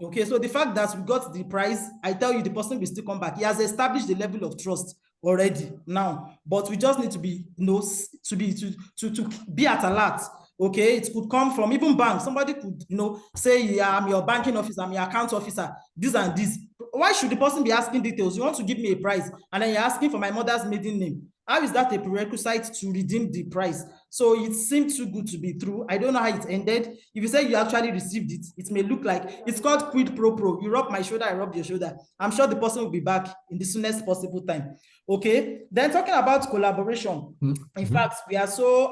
Okay, so the fact that we got the prize, I tell you, the person will still come back. He has established the level of trust already now, but we just need to be, you know, to be at alert. Okay, it could come from even bank. Somebody could, you know, say, yeah, I'm your banking officer, I'm your account officer, this and this. Why should the person be asking details? You want to give me a prize, and then you're asking for my mother's maiden name. How is that a prerequisite to redeem the prize? So it seemed too good to be true. I don't know how it ended. If you say you actually received it, it may look like it's called quid pro quo. You rub my shoulder, I rub your shoulder. I'm sure the person will be back in the soonest possible time. Okay. Then talking about collaboration. In fact, we are so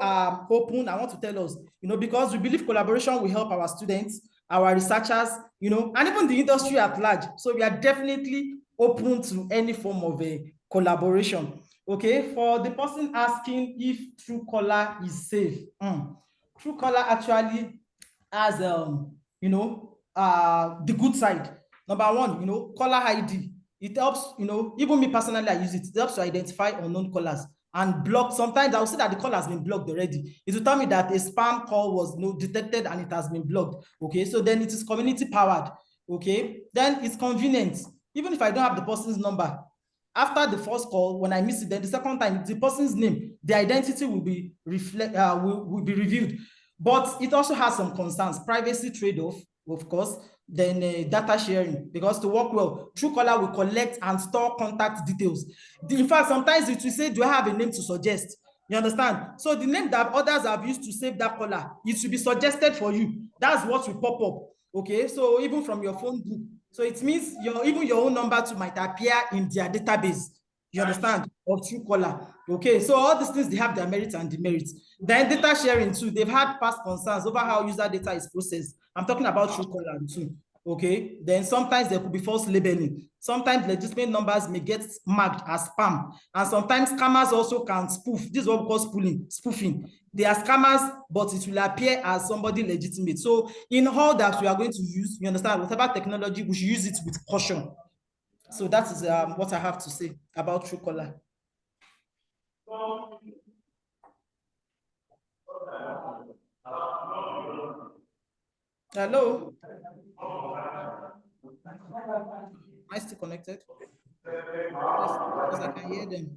open. I want to tell us, you know, because we believe collaboration will help our students, our researchers, you know, and even the industry at large. So we are definitely open to any form of a collaboration. Okay, for the person asking if Truecaller is safe, Truecaller actually has, you know, the good side. Number one, you know, caller ID. It helps, you know, even me personally, I use it. It helps to identify unknown callers and block. Sometimes I'll see that the call has been blocked already. It will tell me that a spam call was, you know, detected and it has been blocked. Okay, so then it is community powered. Okay, then it's convenient. Even if I don't have the person's number, after the first call, when I miss it, then the second time, the person's name, the identity will be will be reviewed. But it also has some concerns: privacy trade-off, of course, then data sharing, because to work well, Truecaller will collect and store contact details. In fact, sometimes it will say, do I have a name to suggest? You understand? So the name that others have used to save that caller, it should be suggested for you. That's what will pop up. Okay, so even from your phone book. So it means even your own number too might appear in their database. You understand? Of Truecaller. Okay, so all these things, they have their merits and demerits. Then data sharing too. They've had past concerns over how user data is processed. I'm talking about Truecaller too. Okay, then sometimes there could be false labeling. Sometimes legitimate numbers may get marked as spam, and sometimes scammers also can spoof. This is what we call spoofing. They are scammers, but it will appear as somebody legitimate. So in all that we are going to use, you understand, whatever technology, we should use it with caution. So that is what I have to say about Truecaller. Hello? Am I still connected? Yes, because I can hear them.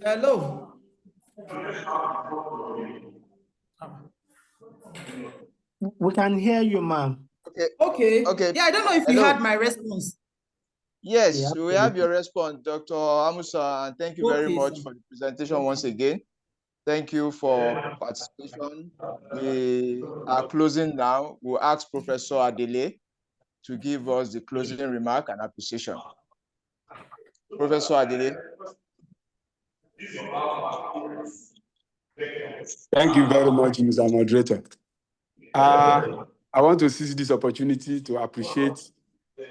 Hello? We can hear you, ma'am. Okay. Okay. Yeah, I don't know if you had my response. Yes, we have your response, Dr. Amusan, and thank you very much for the presentation once again. Thank you for participation. We are closing now. We'll ask Professor Adele to give us the closing remark and appreciation. Professor Adele. Thank you very much, Mr. Moderator. I want to seize this opportunity to appreciate,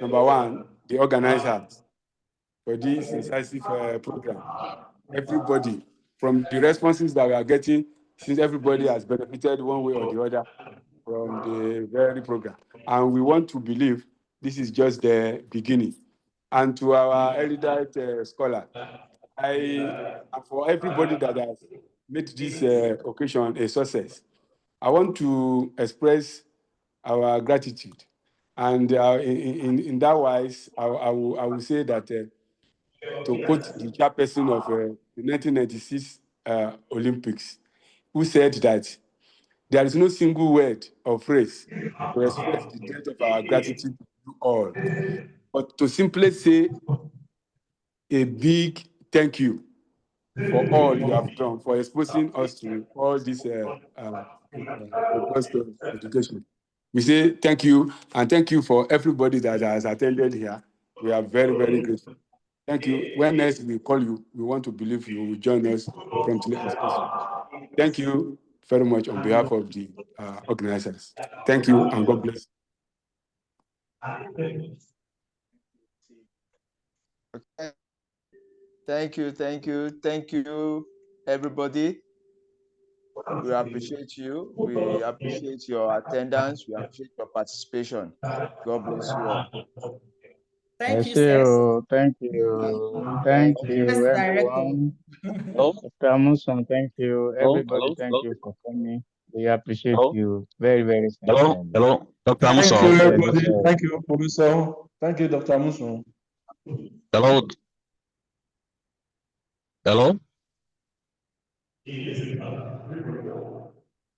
number one, the organizers for this incisive program. Everybody, from the responses that we are getting, since everybody has benefited one way or the other from the very program. And we want to believe this is just the beginning. And to our erudite scholar, and for everybody that has made this occasion a success, I want to express our gratitude. And in that wise, I will say that to quote the chairperson of the 1996 Olympics, who said that there is no single word or phrase to express the depth of our gratitude to you all, but to simply say a big thank you for all you have done, for exposing us to all this robust education. We say thank you, and thank you for everybody that has attended here. We are very, very grateful. Thank you. When next we call you, we want to believe you will join us promptly as possible. Thank you very much on behalf of the organizers. Thank you, and God bless. Okay. Thank you, everybody. We appreciate you. We appreciate your attendance. We appreciate your participation. God bless you all. Thank you, CEST. Thank you, everyone. Dr. Amusan, thank you. Everybody, thank you for coming. We appreciate you very, very sincerely. Dr. Thank Amusan. you, everybody. Thank you, Professor. Thank you, Dr. Amusan. Hello.